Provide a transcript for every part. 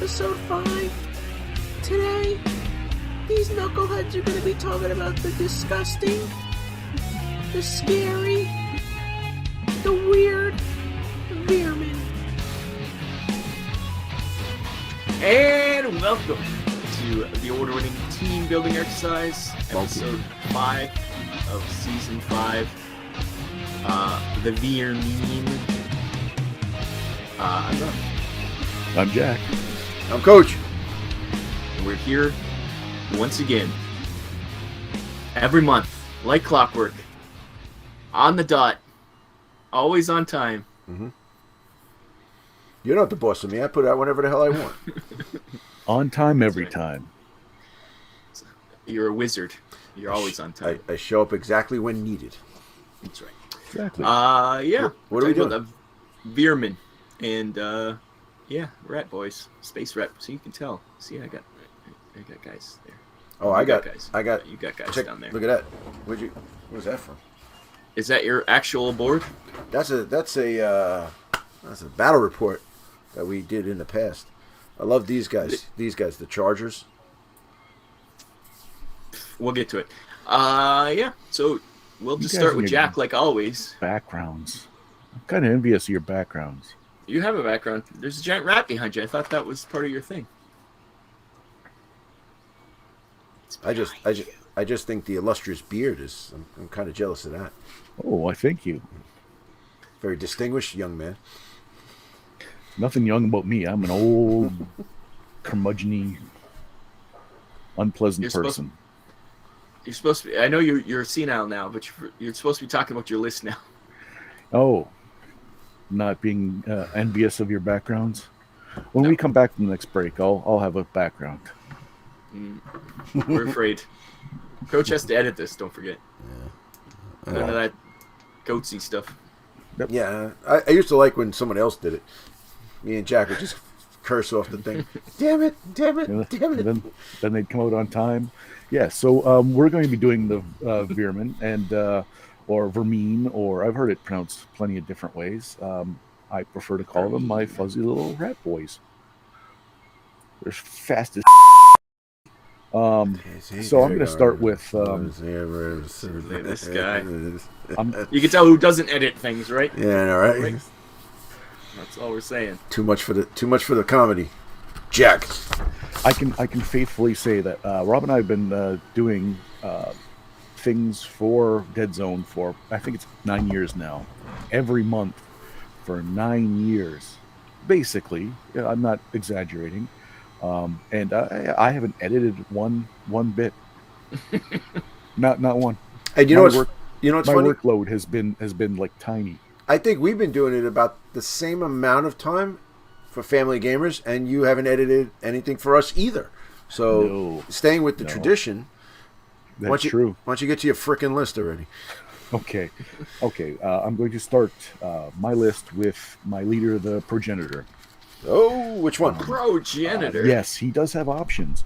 episode 5. Today, these knuckleheads are going to be talking about the disgusting, the scary, the weird Veer-Myn. And welcome to the award-winning team building exercise, episode 5 of season 5. The Veer-Myn. I'm Rob. I'm Jack. I'm Coach. And we're here once again. Every month, like clockwork. On the dot. Always on time. Mm-hmm. You're not the boss of me. I put out whenever the hell I want. On time, every time. You're a wizard. You're always on time. I show up exactly when needed. That's right. Exactly. What are we doing? The Veer-Myn. And, yeah, rat boys. Space rat. So you can tell. See, I got guys there. Oh, You you got guys check, down there. Look at that. Where's that from? Is that your actual board? That's a battle report that we did in the past. I love these guys. These guys, the Chargers. We'll get to it. Yeah. So we'll just start with Jack, like always. Backgrounds. I'm kind of envious of your backgrounds. You have a background. There's a giant rat behind you. I thought that was part of your thing. I just think the illustrious beard is. I'm kind of jealous of that. Oh, I thank you. Very distinguished young man. Nothing young about me. I'm an old, curmudgeon-y, unpleasant person. You're supposed to be. I know you're senile now, but you're supposed to be talking about your list now. Oh, not being envious of your backgrounds. When we come back from the next break, I'll have a background. We're afraid. Coach has to edit this. Don't forget. Yeah. None of that goatsy stuff. Yep. Yeah, I used to like when someone else did it. Me and Jack would just curse off the thing. Damn it, damn it, damn it. And then they'd come out on time. Yeah, so we're going to be doing the Veer-Myn and or Veer-Myn, or I've heard it pronounced plenty of different ways. I prefer to call them my fuzzy little rat boys. They're fast as so I'm going to start with this guy. You can tell who doesn't edit things, right? Yeah, all right. That's all we're saying. Too much for the comedy. Jack. I can faithfully say that Rob and I have been doing things for Deadzone for, I think it's 9 years now. Every month for 9 years. Basically, I'm not exaggerating. And I haven't edited one bit. not one. And you know what's my funny? workload has been like tiny. I think we've been doing it about the same amount of time for Family Gamers, and you haven't edited anything for us either. So staying with the tradition. That's true. Why don't you get to your frickin' list already? Okay. I'm going to start my list with my leader, the progenitor. Oh, which one? Progenitor. Yes, he does have options.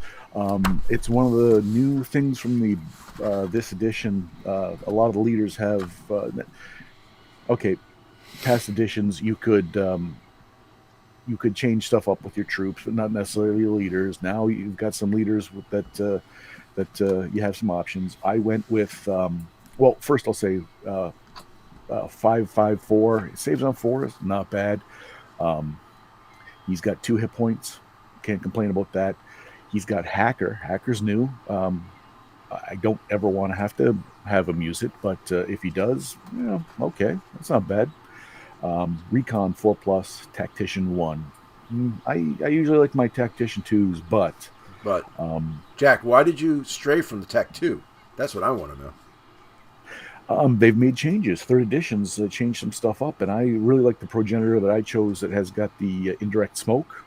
It's one of the new things from the this edition. A lot of the leaders have. Past editions you could change stuff up with your troops, but not necessarily your leaders. Now you've got some leaders that you have some options. I went with first I'll say 5-5-4. It saves on 4, not bad. He's got 2 hit points. Can't complain about that. He's got Hacker. Hacker's new. I don't ever want to have him use it, but if he does, okay, that's not bad. Recon 4+, Tactician 1. I usually like my Tactician 2s, but Jack, why did you stray from the Tac 2? That's what I want to know. They've made changes. 3rd editions changed some stuff up, and I really like the progenitor that I chose that has got the indirect smoke.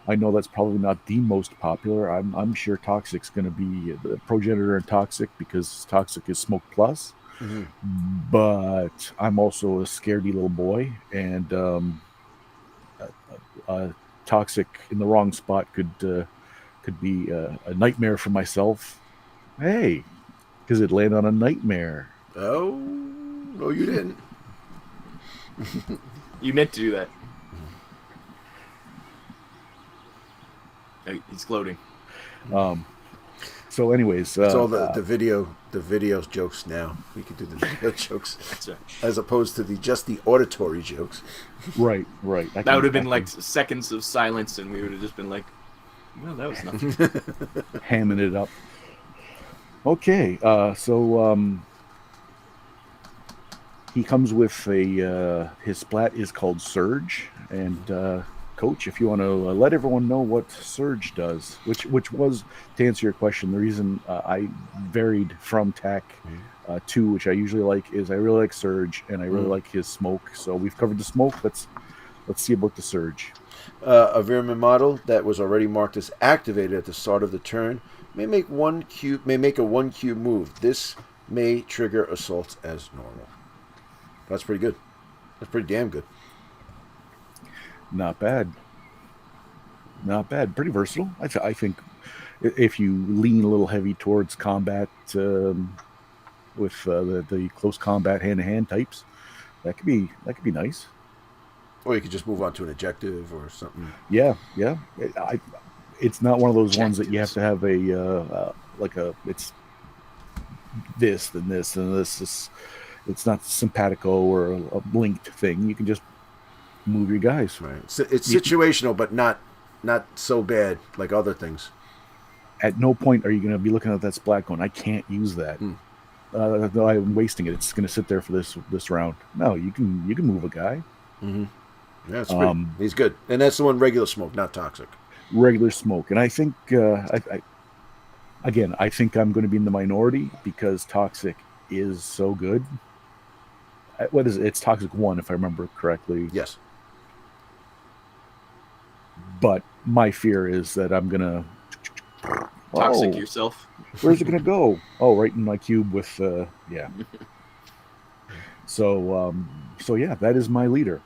I know that's probably not the most popular. I'm sure Toxic's going to be the progenitor and Toxic because Toxic is smoke plus. Mm-hmm. But I'm also a scaredy little boy, and Toxic in the wrong spot could be a nightmare for myself. Hey, because it landed on a nightmare. Oh, no, you didn't. You meant to do that. He's gloating. So, anyways, it's all the video jokes now. We can do the video jokes as opposed to just the auditory jokes. Right. That would have been like seconds of silence, and we would have just been like, "Well, that was nothing." Hamming it up. Okay, so he comes with his splat is called Surge, and Coach, if you want to let everyone know what Surge does, which was, to answer your question, the reason I varied from TAC 2, which I usually like, is I really like Surge, and I really like his smoke. So we've covered the smoke. Let's see about the Surge. A Veer-Myn model that was already marked as activated at the start of the turn may make a 1 cube move. This may trigger assaults as normal. That's pretty good. That's pretty damn good. Not bad. Pretty versatile. I think if you lean a little heavy towards combat with the close combat hand-to-hand types, that could be nice. Or you could just move on to an objective or something. Yeah. It's not one of those ones that you have to have it's this, then this, and this. It's not simpatico or a linked thing. You can just move your guys. Right. So it's situational, but not so bad like other things. At no point are you going to be looking at that splat going, I can't use that. No, I'm wasting it. It's going to sit there for this round. No, you can move a guy. Mm-hmm. Yeah, it's pretty, he's good, and that's the one regular smoke, not toxic. Regular smoke, and I think I think I'm going to be in the minority because toxic is so good. What is it? It's toxic 1, if I remember correctly. Yes. But my fear is that I'm gonna toxic yourself. Where's it gonna go? Oh, right in my cube with yeah. So yeah, that is my leader.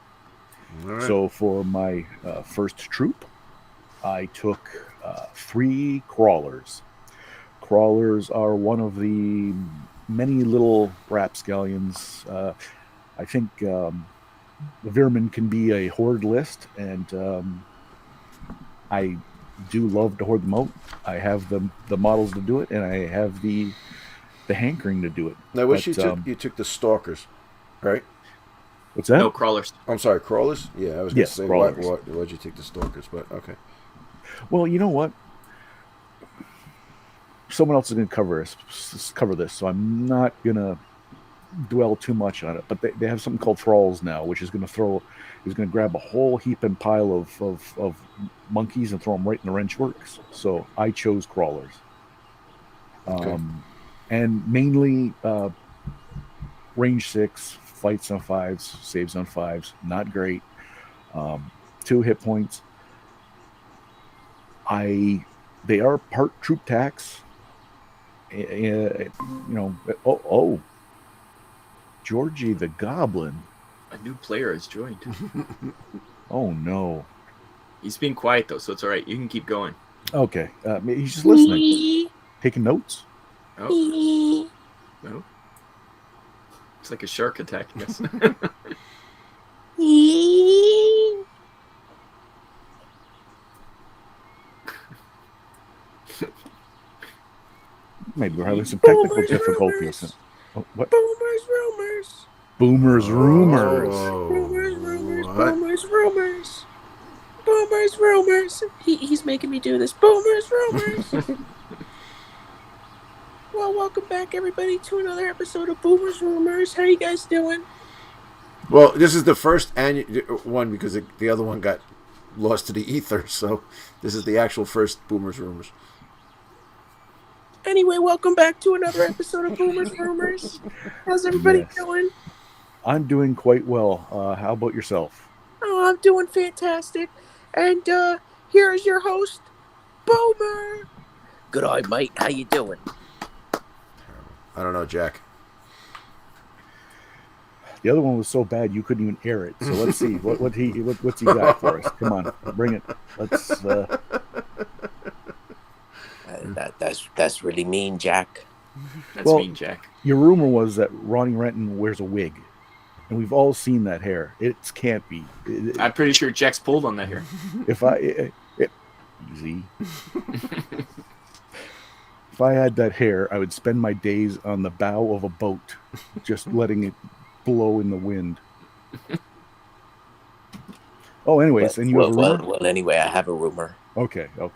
All right. So for my first troop, I took 3 crawlers. Crawlers are one of the many little rapscallions. I think the Veer-Myn can be a horde list, and I do love to horde them out. I have the models to do it, and I have the hankering to do it. Now, I wish you took the stalkers, right? What's that? No, crawlers. I'm sorry, crawlers? Yeah, I was going to say, why'd you take the stalkers, but okay. Well, you know what? Someone else is going to cover this, so I'm not going to dwell too much on it. But they have something called thralls now, which is going to grab a whole heap and pile of monkeys and throw them right in the wrench works. So I chose crawlers. Okay. And mainly range 6, fights on 5s, saves on 5s. Not great. 2 hit points. They are part troop tax. Georgie the Goblin. A new player has joined. Oh no. He's being quiet though, so it's all right. You can keep going. Okay. He's just listening. Taking notes. Oh. No. It's like a shark attacking us. Maybe we're having some technical difficulties. Oh, what? Boomers rumors. Boomers rumors. Oh. Boomers rumors. He's making me do this. Boomers rumors. Well, welcome back everybody to another episode of Boomers Rumors. How you guys doing? Well, this is the first one because the other one got lost to the ether, so this is the actual first Boomers Rumors. Anyway, welcome back to another episode of Boomers Rumors. How's everybody doing? I'm doing quite well. How about yourself? Oh, I'm doing fantastic. And here is your host, Boomer. Good eye, mate. How you doing? I don't know, Jack. The other one was so bad you couldn't even air it. So let's see what's he got for us. Come on, bring it. Let's. That's really mean, Jack. That's mean, Jack. Your rumor was that Ronnie Renton wears a wig, and we've all seen that hair. It can't be. I'm pretty sure Jack's pulled on that hair. Easy. If I had that hair, I would spend my days on the bow of a boat, just letting it blow in the wind. Oh, anyways, and you have a rumor? Well, anyway, I have a rumor. Okay. I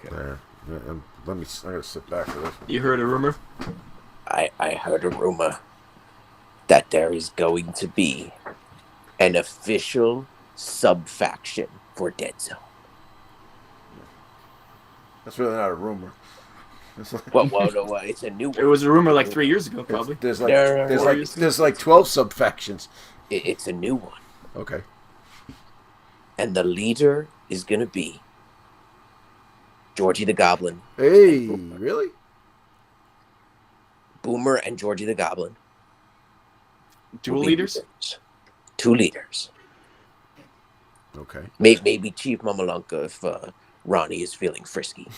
gotta sit back for this one. You heard a rumor? I heard a rumor that there is going to be an official sub-faction for Deadzone. That's really not a rumor. It's like, Well, no, it's a new one. It was a rumor like 3 years ago, probably. there's No. like 12 sub factions. It's a new one. Okay. And the leader is going to be Georgie the Goblin. Hey, really? Boomer and Georgie the Goblin. Dual will be leaders? Two leaders. Okay. Maybe Chief Mamalunka if Ronnie is feeling frisky.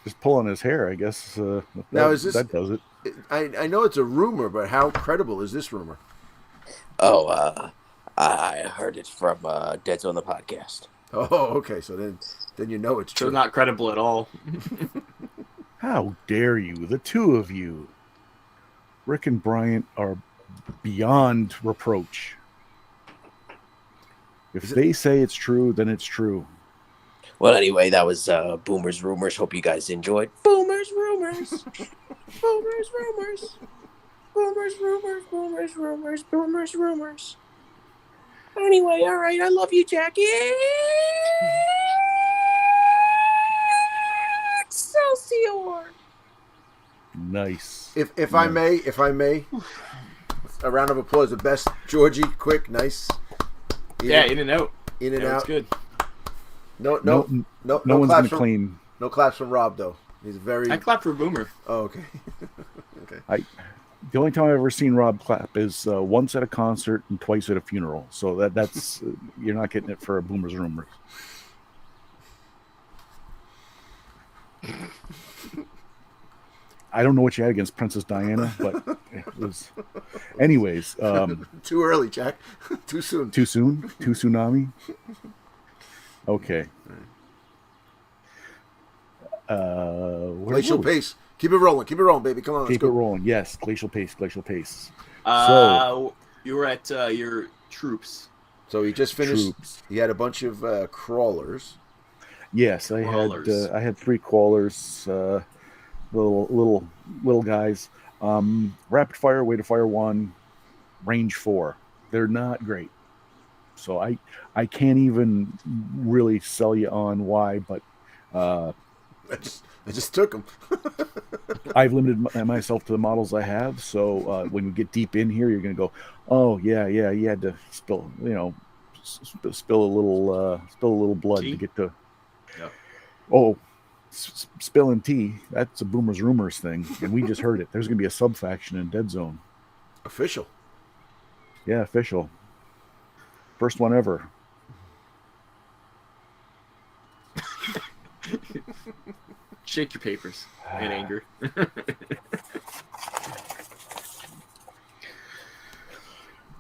Just pulling his hair, I guess. Now, is this- that does it? I know it's a rumor, but how credible is this rumor? Oh, I heard it from Deadzone the podcast. Oh, okay. So then you know it's So true. not credible at all. How dare you, the two of you? Rick and Bryant are beyond reproach. If they say it's true, then it's true. Well, anyway, that was Boomer's Rumors. Hope you guys enjoyed. Boomer's Rumors. Boomer's Rumors. Boomer's Rumors. Boomer's Rumors. Boomer's Rumors. Anyway, all right. I love you, Jackie. Excelsior. Nice. If I may, a round of applause. The best, Georgie. Quick, nice. Yeah, in and out. In and Yeah, out. it's good. No No one's claps going to from, claim. No claps from Rob though. He's very. I clap for Boomer. Oh, okay. Okay. The only time I've ever seen Rob clap is once at a concert and twice at a funeral. So that's you're not getting it for a Boomer's Rumors. I don't know what you had against Princess Diana, but it was. Anyways, Too early, Jack. Too soon. too soon? Too tsunami? Okay. Glacial pace. Keep it rolling. Keep it rolling, baby. Come on. Let's Keep it go. rolling. Yes, glacial pace. You were at your troops. So he just finished. Troops. He had a bunch of crawlers. Yes, I Crawlers. had 3 crawlers, little guys. Rapid fire, way to fire 1, range 4. They're not great. So I can't even really sell you on why, but I just took them. I've limited myself to the models I have. So when we get deep in here, you're going to go, oh yeah, you had to spill a little blood Tea? to get to. Yeah. Oh, spilling tea. That's a Boomer's Rumors thing, and we just heard it. There's going to be a sub faction in Deadzone. Official. Yeah, official. First one ever. Shake your papers in anger.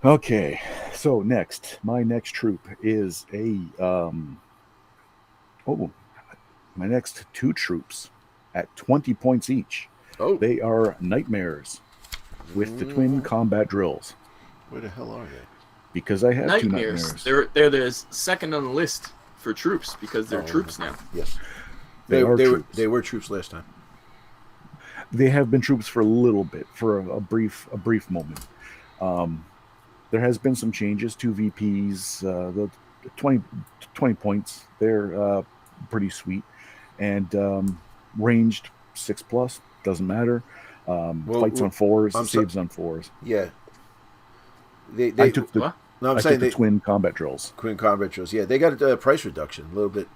Okay, so my next troop is my next 2 troops at 20 points each. Oh, They are nightmares with the twin combat drills where the hell are they? because I have 2 Nightmares. nightmares. They're the second on the list for troops because they're Oh. troops now. Yes. They are troops. They were troops last time. They have been troops for a little bit, for a brief moment. There has been some changes. 2 VPs, the 20 points. They're pretty sweet, and ranged 6+, doesn't matter. Fights on 4s, saves on 4s. Yeah. They I took the What? no, I'm I saying took the they twin combat drills. Queen Combat Drills. Yeah, they got a price reduction, a little bit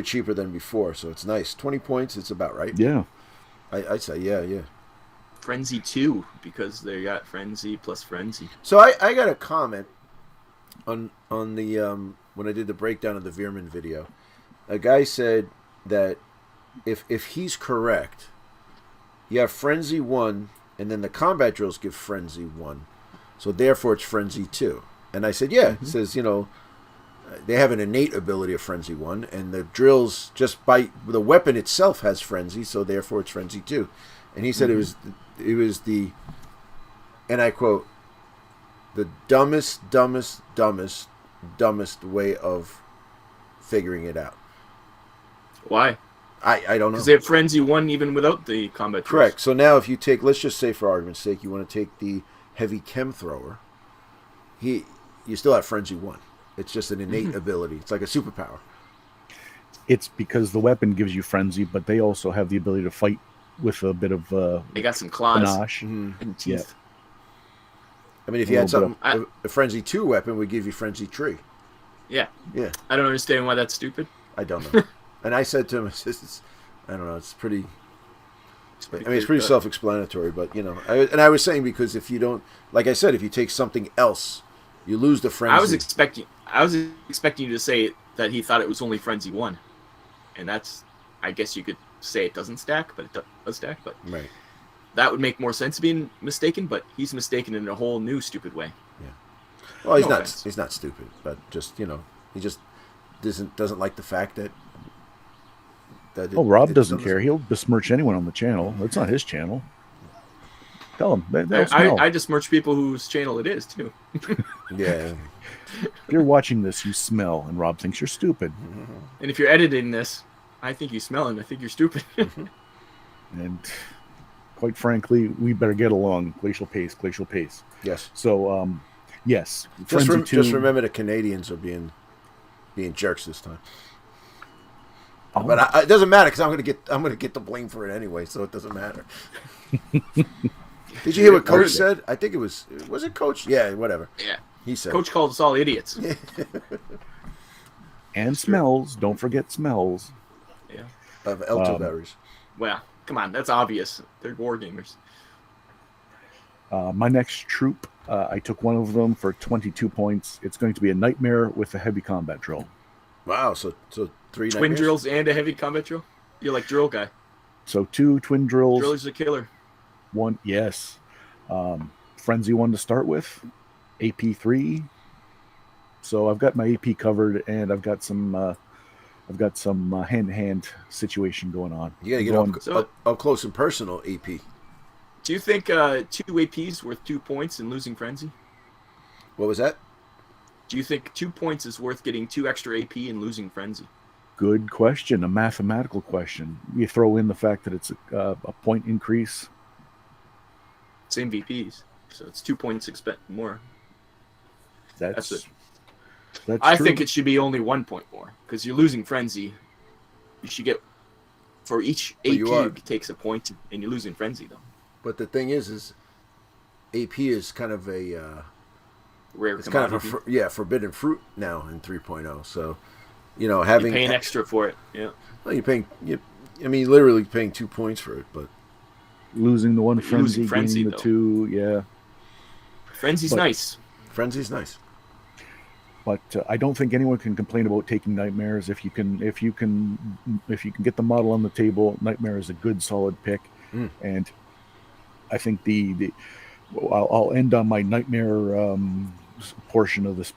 cheaper than before, so it's nice. 20 points, it's about right. Yeah, I'd say yeah. Frenzy 2 because they got Frenzy plus Frenzy. So I got a comment on the when I did the breakdown of the Veer-Myn video. A guy said that if he's correct, you have Frenzy 1 and then the combat drills give Frenzy 1. So therefore it's Frenzy 2. And I said, yeah. It says, they have an innate ability of Frenzy 1, and the drills, just by the weapon itself, has Frenzy, so therefore it's Frenzy 2. And he said it was the, and I quote, the dumbest way of figuring it out. Why? I don't know. Because they have Frenzy 1 even without the combat drills. Correct. So now if you take, let's just say for argument's sake, you want to take the heavy chem thrower, you still have Frenzy 1. It's just an innate ability. It's like a superpower. It's because the weapon gives you frenzy, but they also have the ability to fight with a bit of They got some claws panache. and teeth. I mean, if you had something, a Frenzy 2 weapon would give you Frenzy 3. Yeah. Yeah. I don't understand why that's stupid. I don't know. And I said to him, I don't know, it's pretty... it's pretty self-explanatory, but, I was saying because if you don't... Like I said, if you take something else, you lose the Frenzy. I was expecting you to say that he thought it was only Frenzy 1. And that's... I guess you could say it doesn't stack, but it does stack. But right. That would make more sense being mistaken, but he's mistaken in a whole new stupid way. Yeah. Well, he's No not. offense. He's not stupid, but just he just doesn't like the fact that. Rob doesn't care. He'll besmirch anyone on the channel. It's not his channel. Tell him. They'll smell. I just merch people whose channel it is too. Yeah. If you're watching this, you smell, and Rob thinks you're stupid. And if you're editing this, I think you smell and I think you're stupid. And quite frankly, we better get along. Glacial pace. Yes. So, yes. Just remember the Canadians are being jerks this time. Oh. But it doesn't matter because I'm gonna get the blame for it anyway, so it doesn't matter. Did you hear what Coach said? I think it was it Coach? Yeah, whatever. Yeah. He said. Coach called us all idiots. And smells. Don't forget smells. Yeah. Of elderberries. Well, come on, that's obvious. They're war gamers. My next troop, I took one of them for 22 points. It's going to be a nightmare with a heavy combat drill. Wow, so 3 Twin nightmares? drills and a heavy combat drill? You're like drill guy. So 2 twin drills. Driller's a killer. 1, yes. Frenzy 1 to start with. AP 3. So I've got my AP covered, and I've got some hand-to-hand situation going on. You gotta get up close and personal, AP. Do you think 2 APs worth 2 points and losing Frenzy? What was that? Do you think 2 points is worth getting 2 extra AP and losing Frenzy? Good question. A mathematical question. You throw in the fact that it's a point increase. Same VPs, so it's 2 points more. That's it. That's I true. think it should be only 1 point more because you're losing Frenzy. You should get for each AP it takes a point, and you're losing Frenzy though. But the thing is AP is kind of a rare. It's kind of forbidden fruit now in 3.0. So having you're paying extra for it. Yeah. Well, you're paying. Literally paying 2 points for it, but losing the one Frenzy, gaining the though. 2, yeah. Frenzy's nice. Frenzy's nice. But I don't think anyone can complain about taking nightmares. If you can get the model on the table, nightmare is a good solid pick. And I think I'll end on my nightmare portion of this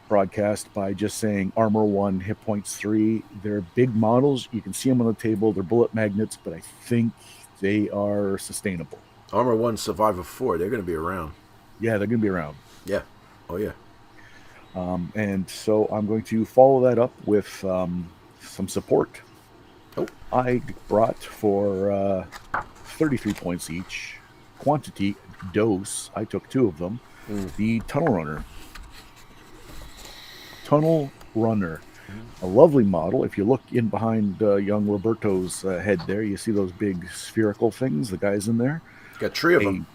broadcast by just saying armor 1, hit points 3. They're big models. You can see them on the table. They're bullet magnets, but I think they are sustainable. Armor 1, Survivor 4. They're going to be around. Yeah, they're going to be around. Yeah. Oh yeah. And so I'm going to follow that up with some support. Oh. I brought for 33 points each. Quantity, dose, I took 2 of them. The Tunnel Runner. A lovely model. If you look in behind young Roberto's head there, you see those big spherical things, the guys in there. Got 3 of them.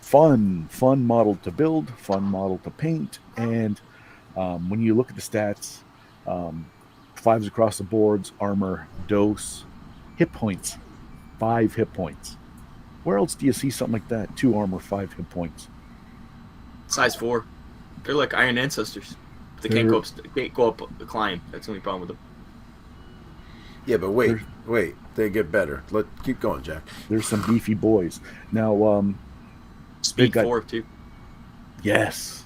Fun model to build, fun model to paint, and when you look at the stats, 5s across the boards, armor, dose, hit points, 5 hit points. Where else do you see something like that? 2 armor, 5 hit points. Size 4. They're like Iron Ancestors. They can't go up the climb. That's the only problem with them. Yeah, but wait, they get better. Keep going, Jack. There's some beefy boys. Now, Speed 4 too. Yes.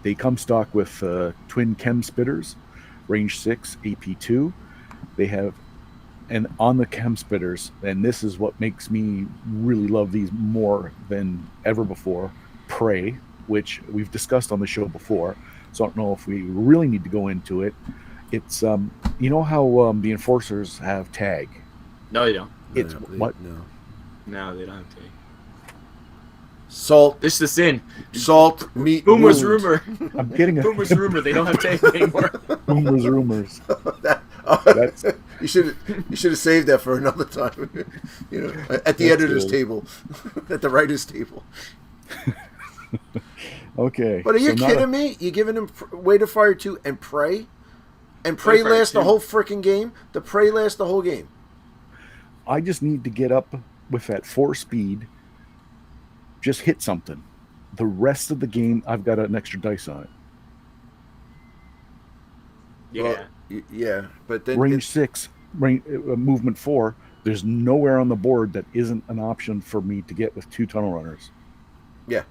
They They come stock with twin chem spitters, range 6, AP2. They have, and on the chem spitters, and this is what makes me really love these more than ever before, Prey, which we've discussed on the show before, so I don't know if we really need to go into it. It's, you know how the enforcers have tag? No, they don't. It's what? No, they don't have to. Salt, This is the sin. salt, meat, Boomer's wound. rumor. I'm getting a Boomer's rumor. They don't have tape anymore. Boomer's rumors. That's, you should have saved that for another time. At the editor's old. table, at the writer's table. Okay. But are you so kidding me? You giving him Way to Fire 2 and Prey? And Prey Fire lasts the 2. whole freaking game? The Prey lasts the whole game. I just need to get up with that 4 speed, just hit something. The rest of the game, I've got an extra dice on it. Yeah. Well, yeah, but then Range 6, movement 4, there's nowhere on the board that isn't an option for me to get with 2 tunnel runners. yeah,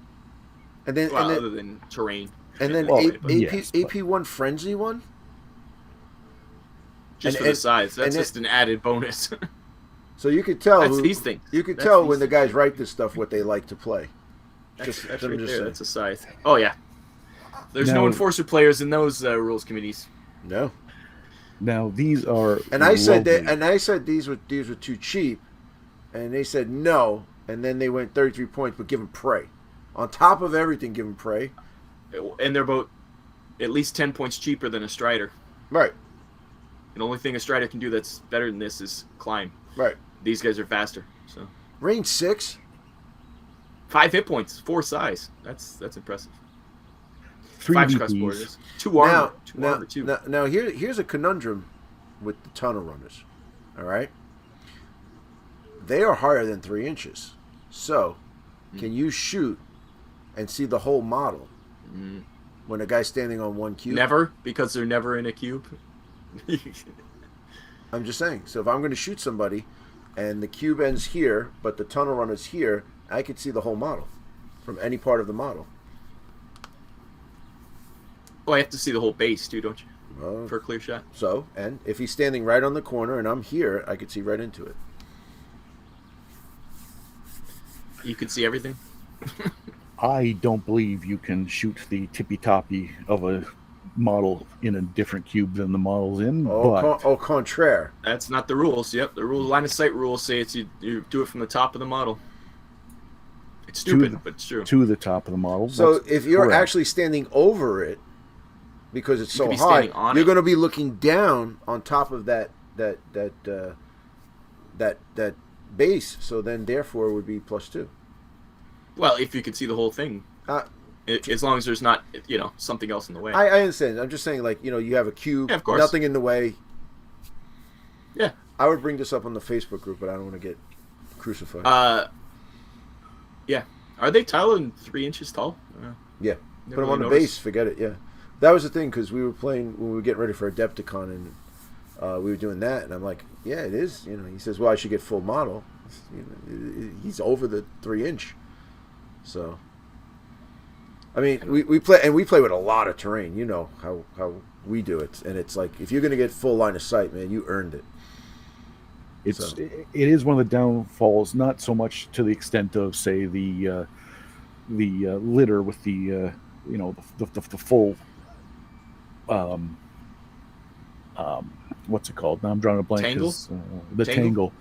and then Well, and other then, than terrain. and then Well, AP, yes, but- AP1 Frenzy one. Just and- for the size. That's and just an added bonus. So you could tell That's who- these things. You could That's tell these when the things. guys write this stuff what they like to play. That's I'm right just there. saying. That's a size. Oh, yeah. There's no Now- enforcer players in those rules committees. No, Now, these are. and I said that, lovely. and I said these were too cheap, and they said no, and then they went 33 points, but give them Prey. On top of everything, give them Prey. And they're about at least 10 points cheaper than a Strider. Right, And the only thing a Strider can do that's better than this is climb. right. These guys are faster. So Range 6. 5 hit points, 4 size. That's impressive. 3 5 stress VPs. borders. 2 armor. 2 now, armor, too. now here's a conundrum with the tunnel runners. All right, they are higher than 3 inches. So, can you shoot and see the whole model when a guy's standing on one cube? Never, because they're never in a cube. I'm just saying. So if I'm going to shoot somebody, and the cube ends here, but the tunnel runner's here, I could see the whole model from any part of the model. Oh, I have to see the whole base, too, don't you? Well, For a clear shot. so, and if he's standing right on the corner and I'm here, I could see right into it. You can see everything. I don't believe you can shoot the tippy toppy of a model in a different cube than the model's in. But Au contraire. That's not the rules. Yep, the rules, line of sight rules say it's you do it from the top of the model. It's stupid, but it's true. to the top of the model. So That's if you're correct. actually standing over it, because it's You so could be high, standing on you're it. going to be looking down on top of that base. So then, therefore, it would be +2. Well, if you could see the whole thing, Uh, as long as there's not something else in the way. I understand. I'm just saying, like, you have a cube, Yeah, of course. nothing in the way. Yeah. I would bring this up on the Facebook group, but I don't want to get crucified. Yeah. Are they taller than 3 inches tall? Yeah. Never Put them really on the noticed. base. Forget it. Yeah. That was the thing, because we were playing when we were getting ready for Adepticon, and we were doing that, and I'm like, yeah, it is. He says, well, I should get full model. He's over the 3-inch. So, I mean, we play with a lot of terrain. You know how we do it, and it's like, if you're going to get full line of sight, man, you earned it. it is one of the downfalls, not so much to the extent of, say, the litter with the full what's it called? Now I'm drawing a blank. Tangle? The Tangle?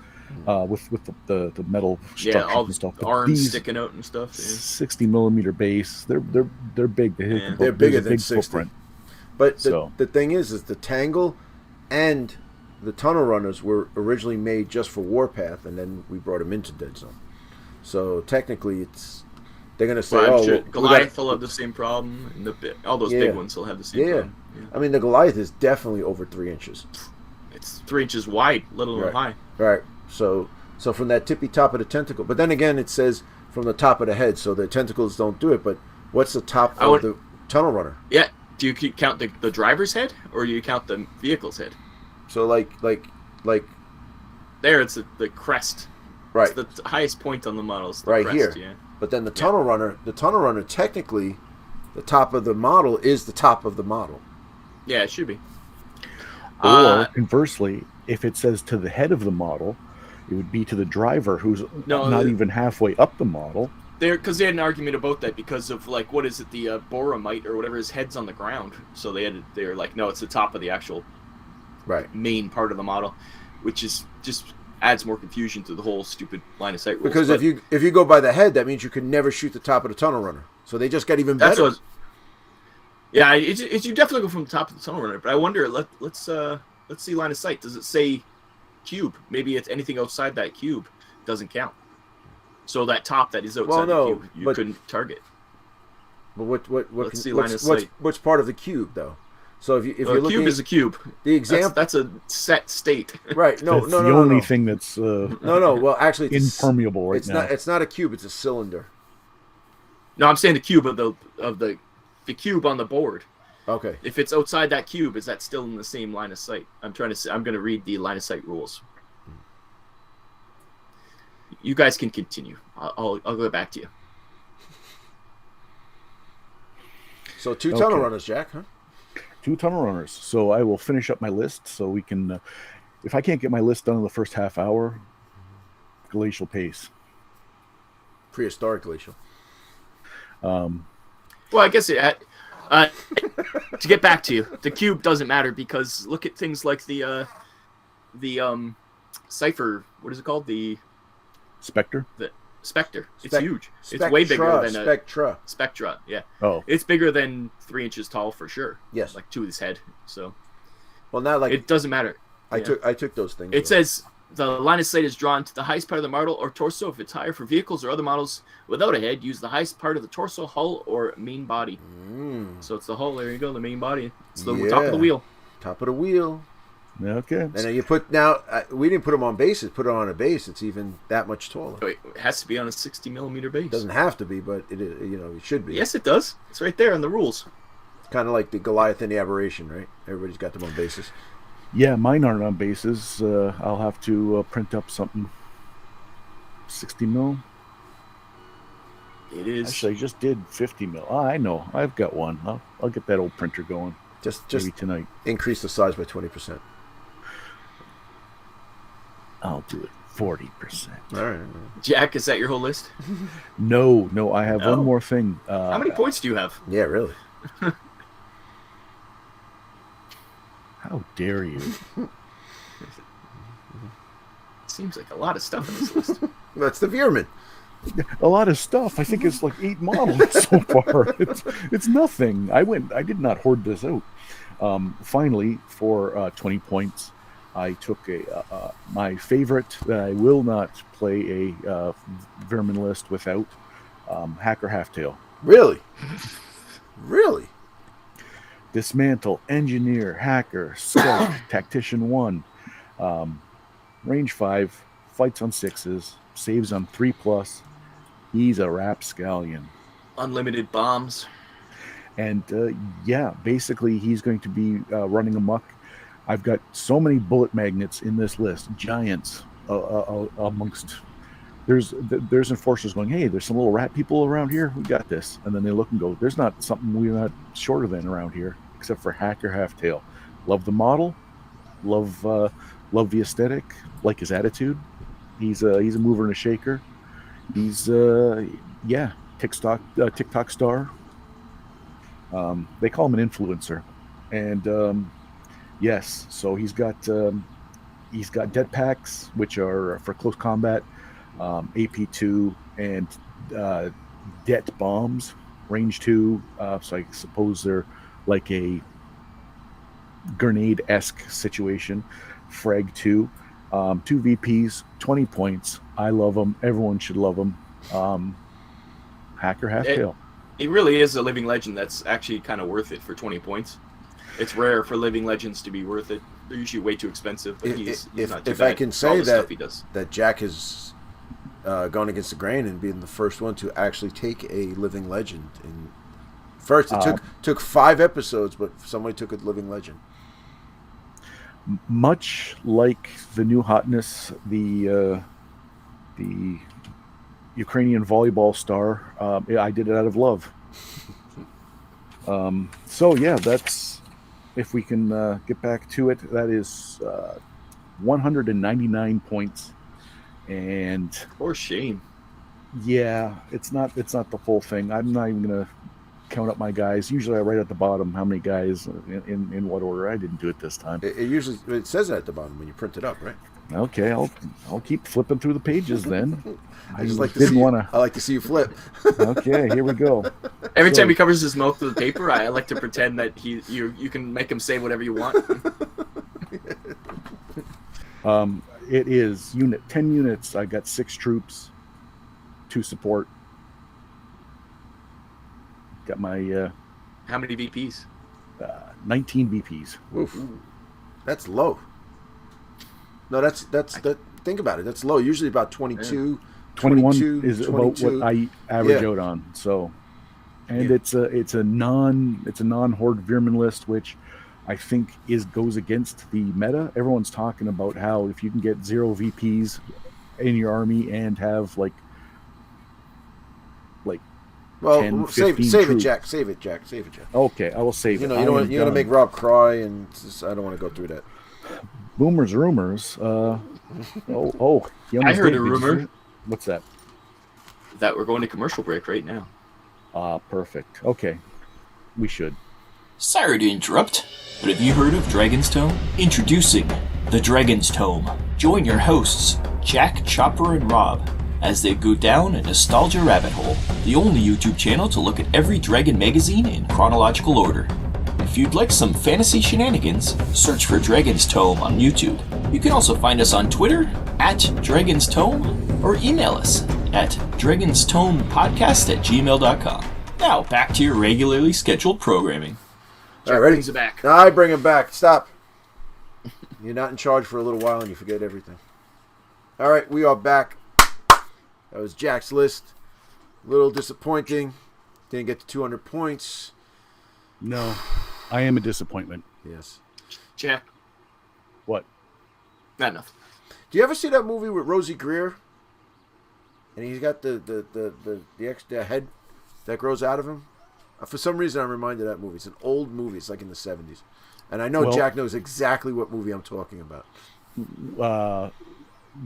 with the metal Yeah, structure all and stuff. the But arms these sticking out and stuff. Yeah. 60 millimeter base, they're big. They hit Yeah. the- They're there's bigger a than big 60. footprint. But So- the thing is the Tangle and the Tunnel Runners were originally made just for Warpath, and then we brought them into Deadzone. So technically, they're going to say, Well, I'm "Oh, sure well, we Goliath got-" will have the same problem, and all those Yeah. big ones will have the same Yeah. problem. Yeah. I mean, the Goliath is definitely over 3 inches. It's 3 inches wide, let alone Right. high. Right. So from that tippy top of the tentacle. But then again, it says from the top of the head, so the tentacles don't do it. But what's the top of the Tunnel Runner? Yeah. Do you count the driver's head, or do you count the vehicle's head? So like There, it's the crest. right. It's the highest point on the model. It's the Right crest, here. Yeah. But then the Tunnel Runner technically The top of the model is the top of the model. Yeah, it should be. Or conversely, if it says to the head of the model, it would be to the driver who's not even halfway up the model. Because they had an argument about that because of like what is it, the Boromite or whatever, his head's on the ground. So they're like, no, it's the top of the actual main part of the model, which is just adds more confusion to the whole stupid line of sight rules. Because if you go by the head, that means you can never shoot the top of the tunnel runner. So they just got even better. Yeah, you definitely go from the top of the tunnel runner. But I wonder, let's see line of sight. Does it say cube? Maybe it's anything outside that cube doesn't count. So that top that is outside the cube, you couldn't target. But let's see line of sight. What's part of the cube though? So if you're looking, cube is a cube. The example that's a set state. Right? No, that's the only thing that's no. Well, actually, it's impermeable right now. It's not a cube. It's a cylinder. No, I'm saying the cube of the cube on the board. Okay. If it's outside that cube, is that still in the same line of sight? I'm going to read the line of sight rules. You guys can continue. I'll go back to you. So 2 tunnel runners, Jack, huh? 2 tunnel runners. So I will finish up my list so we can, if I can't get my list done in the first half hour, glacial pace. Prehistoric glacial. Well, I guess to get back to you, the cube doesn't matter because look at things like the Cypher. What is it called? The Spectre. The Spectre. It's huge. It's way bigger than Spectra. Spectra. Yeah. Oh. It's bigger than 3 inches tall for sure. Yes. Like to his head. So. Well, now it doesn't matter. I took those things. It says the line of sight is drawn to the highest part of the model or torso. If it's higher for vehicles or other models without a head, use the highest part of the torso, hull, or main body. So it's the hull. There you go. The main body. It's the top of the wheel. Top of the wheel. Okay. And then you we didn't put them on bases. Put it on a base. It's even that much taller. Wait, it has to be on a 60 millimeter base. It doesn't have to be, but it is. It should be. Yes, it does. It's right there in the rules. It's kind of like the Goliath and the Aberration, right? Everybody's got them on bases. Yeah, mine aren't on bases. I'll have to print up something. 60 mil. It is. Actually, I just did 50 mil. I know. I've got one. I'll get that old printer going. Just maybe tonight. Increase the size by 20%. I'll do it 40%. All right. Jack, is that your whole list? No. I have one more thing. How many points do you have? Yeah, really. How dare you? Seems like a lot of stuff in this list. That's the Veer-Myn. A lot of stuff. I think it's like 8 models so far. It's nothing. I did not hoard this out. Finally, for 20 points, I took my favorite that I will not play a Veer-Myn list without, Hacker Halftail. Really? Really? Dismantle, Engineer, Hacker, Scout, Tactician 1, Range 5, fights on 6s, saves on 3+. He's a rapscallion. Unlimited bombs. And basically he's going to be running amok. I've got so many bullet magnets in this list, giants amongst. There's enforcers going, hey, there's some little rat people around here. We got this. And then they look and go, there's not something we're not shorter than around here, except for Hacker Halftail. Love the model, love the aesthetic, like his attitude. He's a mover and a shaker. He's TikTok star. They call him an influencer, and yes, so he's got det packs, which are for close combat, AP2 and det bombs, range 2. So I suppose they're like a grenade-esque situation. Frag 2. 2 VPs, 20 points. I love them. Everyone should love them. Hacker Halftail. It really is a living legend that's actually kind of worth it for 20 points. It's rare for living legends to be worth it. They're usually way too expensive. But he's not too if bad I can for all say the stuff he does. that Jack has gone against the grain and being the first one to actually take a living legend. And first, it took 5 episodes, but somebody took a living legend. Much like the new hotness, the Ukrainian volleyball star, I did it out of love. So yeah, that's if we can get back to it. That is 199 points, and Poor Shane. yeah, it's not the full thing. I'm not even gonna count up my guys. Usually, I write at the bottom how many guys in what order. I didn't do it this time. It usually says that at the bottom when you print it up, right? Okay, I'll keep flipping through the pages then. I just like to didn't see. want to. I like to see you flip. Okay, here we go. Every So- time he covers his mouth with the paper, I like to pretend that you can make him say whatever you want. It is 10 units. I got 6 troops, 2 support. Got my How many VPs? 19 VPs. Oof. That's low. No, that's think about it. That's low. Usually about 22. 21 22, is 22. about what I average Yeah. out on. So, and Yeah. it's a non-horde Veer-Myn list, which I think goes against the meta. Everyone's talking about how if you can get 0 VPs in your army and have like Well, 10, save 15 it, troops. Jack. Save it, Jack. Save it, Jack. Okay, I will save You it. know, I you don't am want to done. make Rob cry, and I don't want to go through that. Boomers rumors. He I almost heard did. a Did you rumor. see it? What's that? That we're going to commercial break right now. Perfect. Okay, we should. Sorry to interrupt, but have you heard of Dragon's Tome? Introducing the Dragon's Tome. Join your hosts, Jack, Chopper, and Rob, as they go down a nostalgia rabbit hole, the only YouTube channel to look at every Dragon magazine in chronological order. If you'd like some fantasy shenanigans, search for Dragon's Tome on YouTube. You can also find us on Twitter, @Dragon's Tome, or email us at dragonstomepodcast@gmail.com. Now, back to your regularly scheduled programming. All right, ready? Brings it back. I bring him back. Stop. You're not in charge for a little while, and you forget everything. All right, we are back. That was Jack's list. A little disappointing. Didn't get to 200 points. No, I am a disappointment. Yes. Jack, What? not enough. Do you ever see that movie with Rosie Greer? And he's got the extra head that grows out of him. For some reason, I'm reminded of that movie. It's an old movie. It's like in the 70s. And I know Well- Jack knows exactly what movie I'm talking about.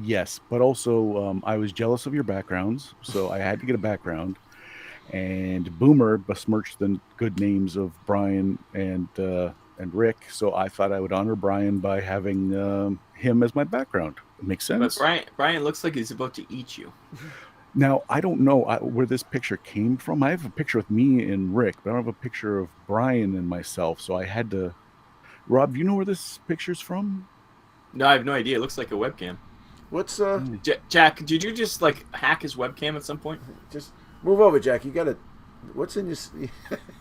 Yes, but also I was jealous of your backgrounds, so I had to get a background. And Boomer besmirched the good names of Brian and Rick, so I thought I would honor Brian by having him as my background. It makes But sense. Brian looks like he's about to eat you. Now, I don't know where this picture came from. I have a picture of me and Rick, but I don't have a picture of Brian and myself, so I had to... Rob, do you know where this picture's from? No, I have no idea. It looks like a webcam. What's Jack, did you just like hack his webcam at some point? just move over, Jack. You gotta. What's in your?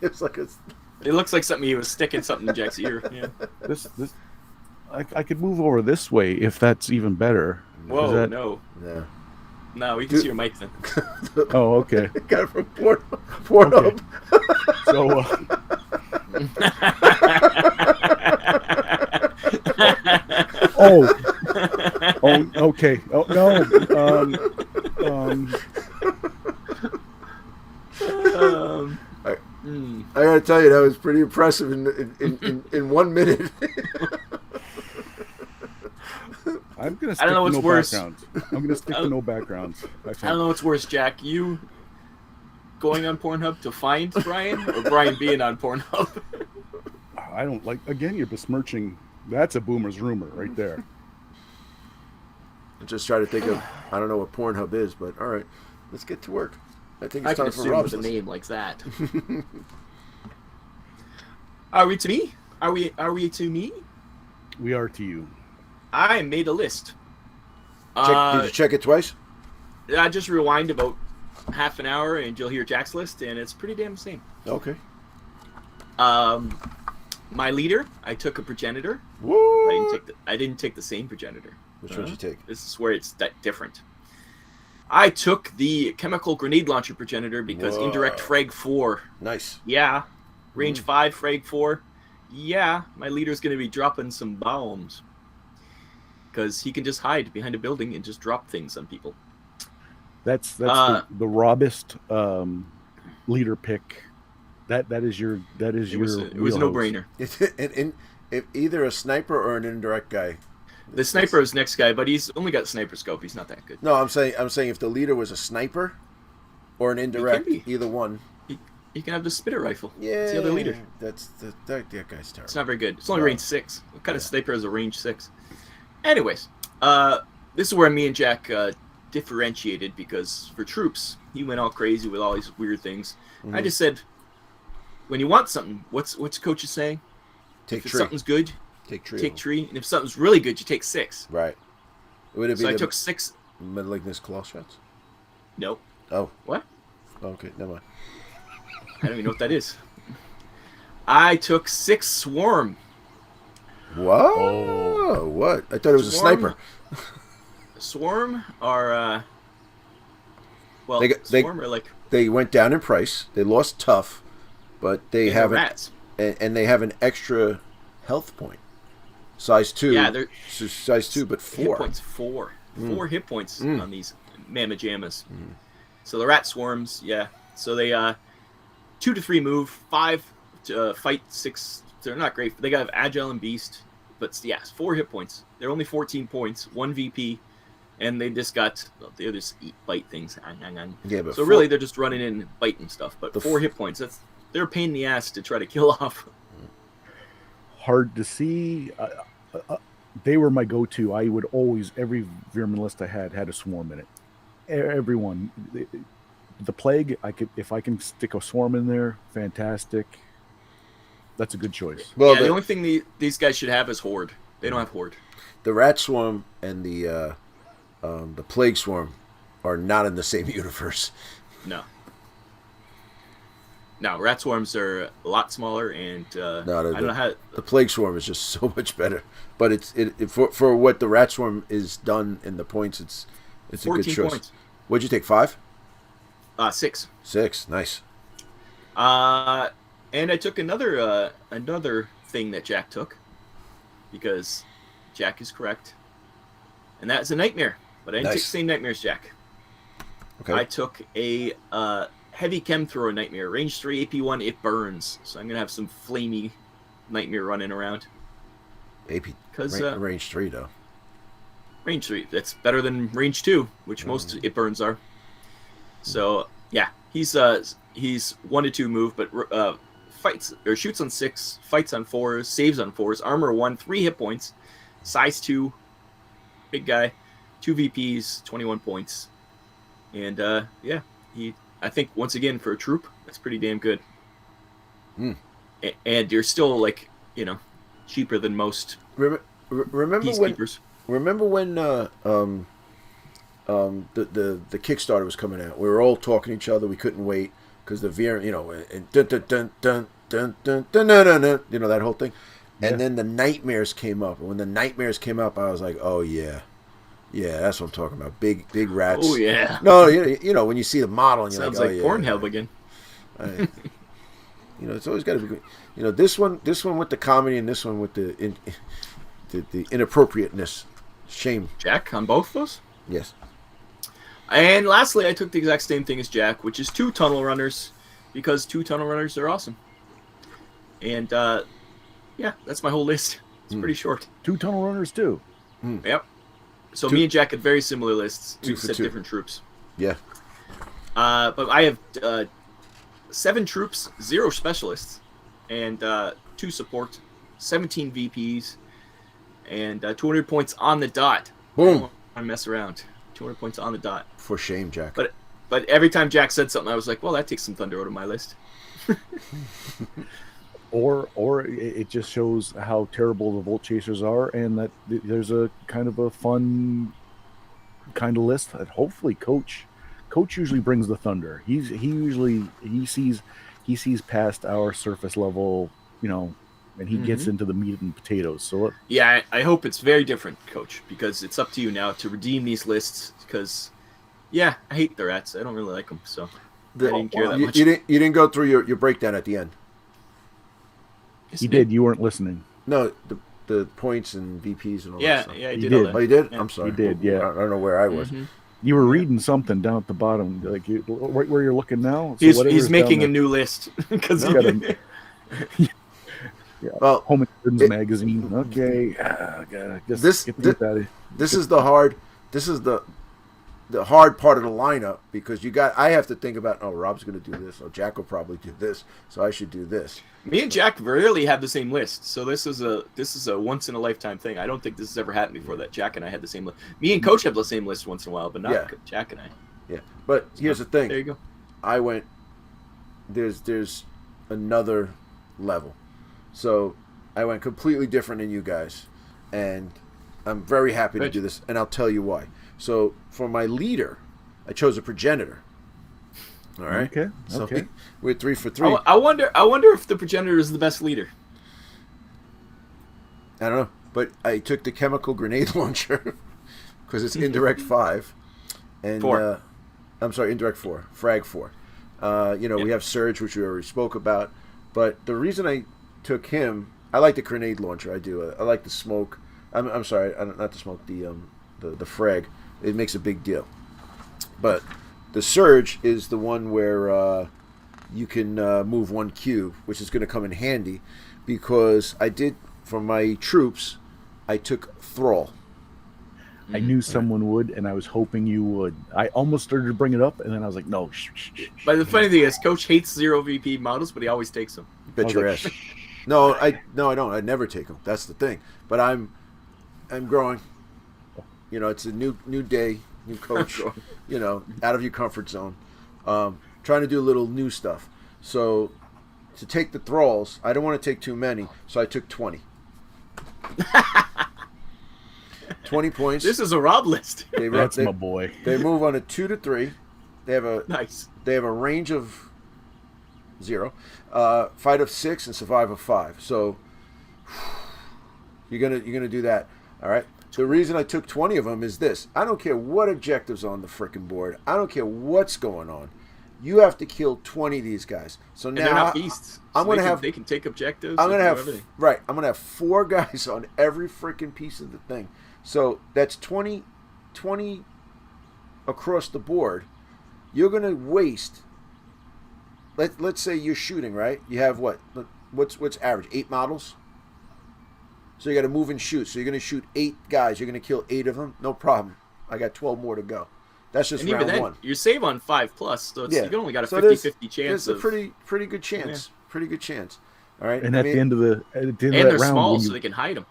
It's like a. It looks like something he was sticking something in Jack's ear. Yeah. This I could move over this way if that's even better. Whoa, Is that- no, Yeah. no, we can see your mic then. Oh, okay. Got it from Pornhub. So, okay. Oh no. I gotta tell you, that was pretty impressive in 1 minute. I'm gonna stick I don't know to what's no worse. backgrounds. I'm gonna stick to no backgrounds. I I think. don't know what's worse, Jack. You going on Pornhub to find Brian, or Brian being on Pornhub? I don't like. Again, you're besmirching. That's a boomer's rumor right there. I'm just trying to think of. I don't know what Pornhub is, but all right, let's get to work. I think I it's can time for assume Rob's with a list. name like that. Are we to me? Are we to me? We are to you. I made a list. Did you check it twice? I just rewind about half an hour and you'll hear Jack's list, and it's pretty damn the same. Okay. My leader, I took a progenitor. Woo! I didn't take the same progenitor. Which one'd you take? This is where it's that different. I took the chemical grenade launcher progenitor because Whoa. indirect frag 4. Nice. Yeah. Range 5, frag 4. Yeah, my leader's going to be dropping some bombs. Because he can just hide behind a building and just drop things on people. That's the robust leader pick That is your It was a wheelhouse. no-brainer. If either a sniper or an indirect guy. The sniper is next guy, but he's only got sniper scope. He's not that good. No, I'm saying if the leader was a sniper or an indirect, be. either one. He can have the spitter rifle. Yeah, It's the other leader. That guy's terrible. It's not very good. It's only No. range 6. What kind of sniper has a range 6? Anyways, this is where me and Jack differentiated, because for troops, he went all crazy with all these weird things. Mm-hmm. I just said, when you want something, what's coaches saying? Take If tree. something's good, Take tree. take tree. And if something's really good, you take 6. Right. Would it be So I took 6. malignous claw shots? Nope. Oh. What? Okay, never mind. I don't even know what that is. I took 6 swarm. Whoa! Oh. What? I thought it was Swarm. a sniper. Swarm are well, They swarm are like They went down in price. They lost tough, but they have rats. and they have an extra health point. Size 2. Yeah, they're size 2, but 4. hit points 4. 4 hit points on these mamma jammas. So the rat swarms, yeah. So they 2 to 3 move, 5 to fight, 6. They're not great. They got agile and beast, but yeah, 4 hit points. They're only 14 points, 1 VP, and they just got they just eat bite things. Yeah, but So really, they're just running in and biting stuff. But The 4 hit points. They're a pain in the ass to try to kill off. Hard to see. They were my go-to. I would always, every Veer-Myn list I had a swarm in it. Everyone. The plague, if I can stick a swarm in there, fantastic. That's a good choice. Well, Yeah, the only thing these guys should have is horde. They don't have horde. the rat swarm and the plague swarm are not in the same universe. No. No, rat swarms are a lot smaller, and I don't know how. The plague swarm is just so much better. But it for what the rat swarm is done in the points, it's a good 14 choice. points. What'd you take? 5? 6. 6. Nice. And I took another thing that Jack took, because Jack is correct, and that's a nightmare. But I didn't take the same nightmare as Jack. Okay. I took a heavy chem thrower nightmare, range 3, AP1. It burns, so I'm gonna have some flamey nightmare running around. AP. Because Range 3 though. range 3, that's better than range 2, which most it burns are. So yeah, he's 1 to 2 move, but fights or shoots on 6, fights on 4s, saves on 4s, armor 1, 3 hit points, size 2, big guy, 2 VPs, 21 points, and yeah, I think once again for a troop, that's pretty damn good. And you're still like cheaper than most Remember when peacekeepers. the Kickstarter was coming out? We were all talking to each other. We couldn't wait because the Veer, and dun dun dun dun dun dun dun dun dun, that whole thing. And then the nightmares came up. And when the nightmares came up, I was like, oh yeah, that's what I'm talking about. Big rats. Oh yeah. No, when you see the model and you're Sounds like, like oh, Pornhub again. It's always got to be good. This one with the comedy and this one with the inappropriateness, shame. Jack on both of those. Yes. And lastly, I took the exact same thing as Jack, which is 2 tunnel runners, because 2 tunnel runners are awesome. And yeah, that's my whole list. It's pretty short. 2 tunnel runners too. Yep. So me and Jack had very similar lists. 2 We for said 2. different troops. Yeah. But I have 7 troops, 0 specialists, and 2 support, 17 VPs, and 200 points on the dot. Boom. I don't want to mess around. 200 points on the dot. For shame, Jack. But every time Jack said something, I was like, well, that takes some thunder out of my list. Or it just shows how terrible the Volt Chasers are, and that there's a kind of a fun kind of list that hopefully Coach usually brings the thunder. He sees past our surface level, and he gets into the meat and potatoes. So Yeah, I hope it's very different, Coach, because it's up to you now to redeem these lists. Because, yeah, I hate the rats. I don't really like them, so I didn't care that much. You didn't go through your breakdown at the end. Yes, you did. You weren't listening. No, the points and VPs and all that Yeah, stuff. yeah, I You did did. all that. Oh, you did? Yeah. I'm sorry. You did, yeah. I don't know where I was. You were reading something down at the bottom, like right where you're looking now. So He's whatever's making a down new list because there, you got a Well, Home and Gardens magazine. Okay, just This get the out of this is the hard. This is the hard part of the lineup because I have to think about, oh, Rob's going to do this. Oh, Jack will probably do this, so I should do this. Me and Jack rarely have the same list, so this is a once in a lifetime thing. I don't think this has ever happened before that Jack and I had the same list. Me and Coach have the same list once in a while, but not Jack and I. Yeah, but here's the thing. There you go. I went. There's another level, so I went completely different than you guys, and I'm very happy to do this, and I'll tell you why. So for my leader, I chose a progenitor. All right. Okay. So Okay. we're 3 for 3. I wonder if the progenitor is the best leader. I don't know, but I took the chemical grenade launcher because it's indirect 5, and 4. I'm sorry, indirect 4, frag 4. We have surge, which we already spoke about, but the reason I took him, I like the grenade launcher. I do. I like the smoke. I'm sorry, not the smoke. The frag. It makes a big deal, but the surge is the one where you can move 1 cube, which is going to come in handy because I did. For my troops, I took Thrall. I knew someone would, and I was hoping you would. I almost started to bring it up, and then I was like, no. But the funny thing is, Coach hates 0 VP models, but he always takes them. Bet your ass. No, I don't. I never take them. That's the thing. But I'm growing. It's a new day, new coach. Out of your comfort zone. Trying to do a little new stuff. So to take the thralls, I don't want to take too many, so I took 20. 20 points. This is a Rob list. That's my boy. They move on a 2 to 3. They have a nice. They have a range of 0, fight of 6, and survive of 5. So you're gonna do that. All right. The reason I took 20 of them is this: I don't care what objectives on the frickin' board. I don't care what's going on. You have to kill 20 of these guys. So now they're not beasts. I'm so gonna they can take objectives. I'm gonna have everything. Right. I'm gonna have 4 guys on every freaking piece of the thing. So that's 20 across the board. You're gonna waste. Let's say you're shooting, right? You have what's average? 8 models. So you got to move and shoot. So you're gonna shoot 8 guys. You're gonna kill 8 of them. No problem. I got 12 more to go. That's just and round even then, 1. You save on 5+, so you only got a 50-50 chance. There's a pretty good chance. Yeah. Pretty good chance. All right. And at the end of that they're round, small, so they can hide them.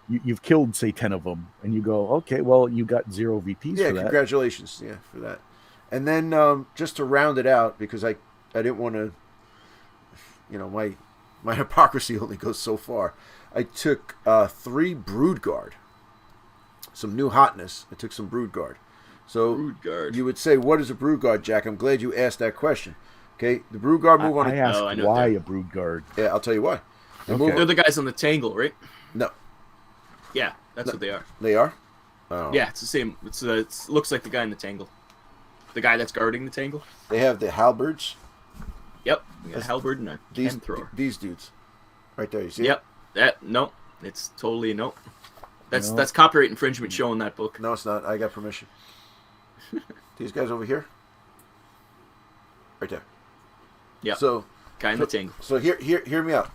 You've killed, say, 10 of them, and you go, okay, well, you got 0 VPs for that. Yeah, congratulations. Yeah, for that. And then just to round it out, because I didn't want to, my hypocrisy only goes so far. I took 3 Broodguard. Some new hotness. I took some Broodguard. So Broodguard. You would say, what is a Broodguard, Jack? I'm glad you asked that question. Okay, the Broodguard move on. I asked why a Broodguard. Yeah, I'll tell you why. They're the guys on the Tangle, right? No. Yeah, that's what they are. They are? Oh. Yeah, it's the same. It looks like the guy in the Tangle. The guy that's guarding the Tangle. They have the halberds. Yep, we got a halberd and a pen thrower. These dudes, right there. You see? Yep. It's totally a no. That's copyright infringement showing that book. No, it's not. I got permission. These guys over here, right there. Yeah. So guy in the Tangle. So hear me out.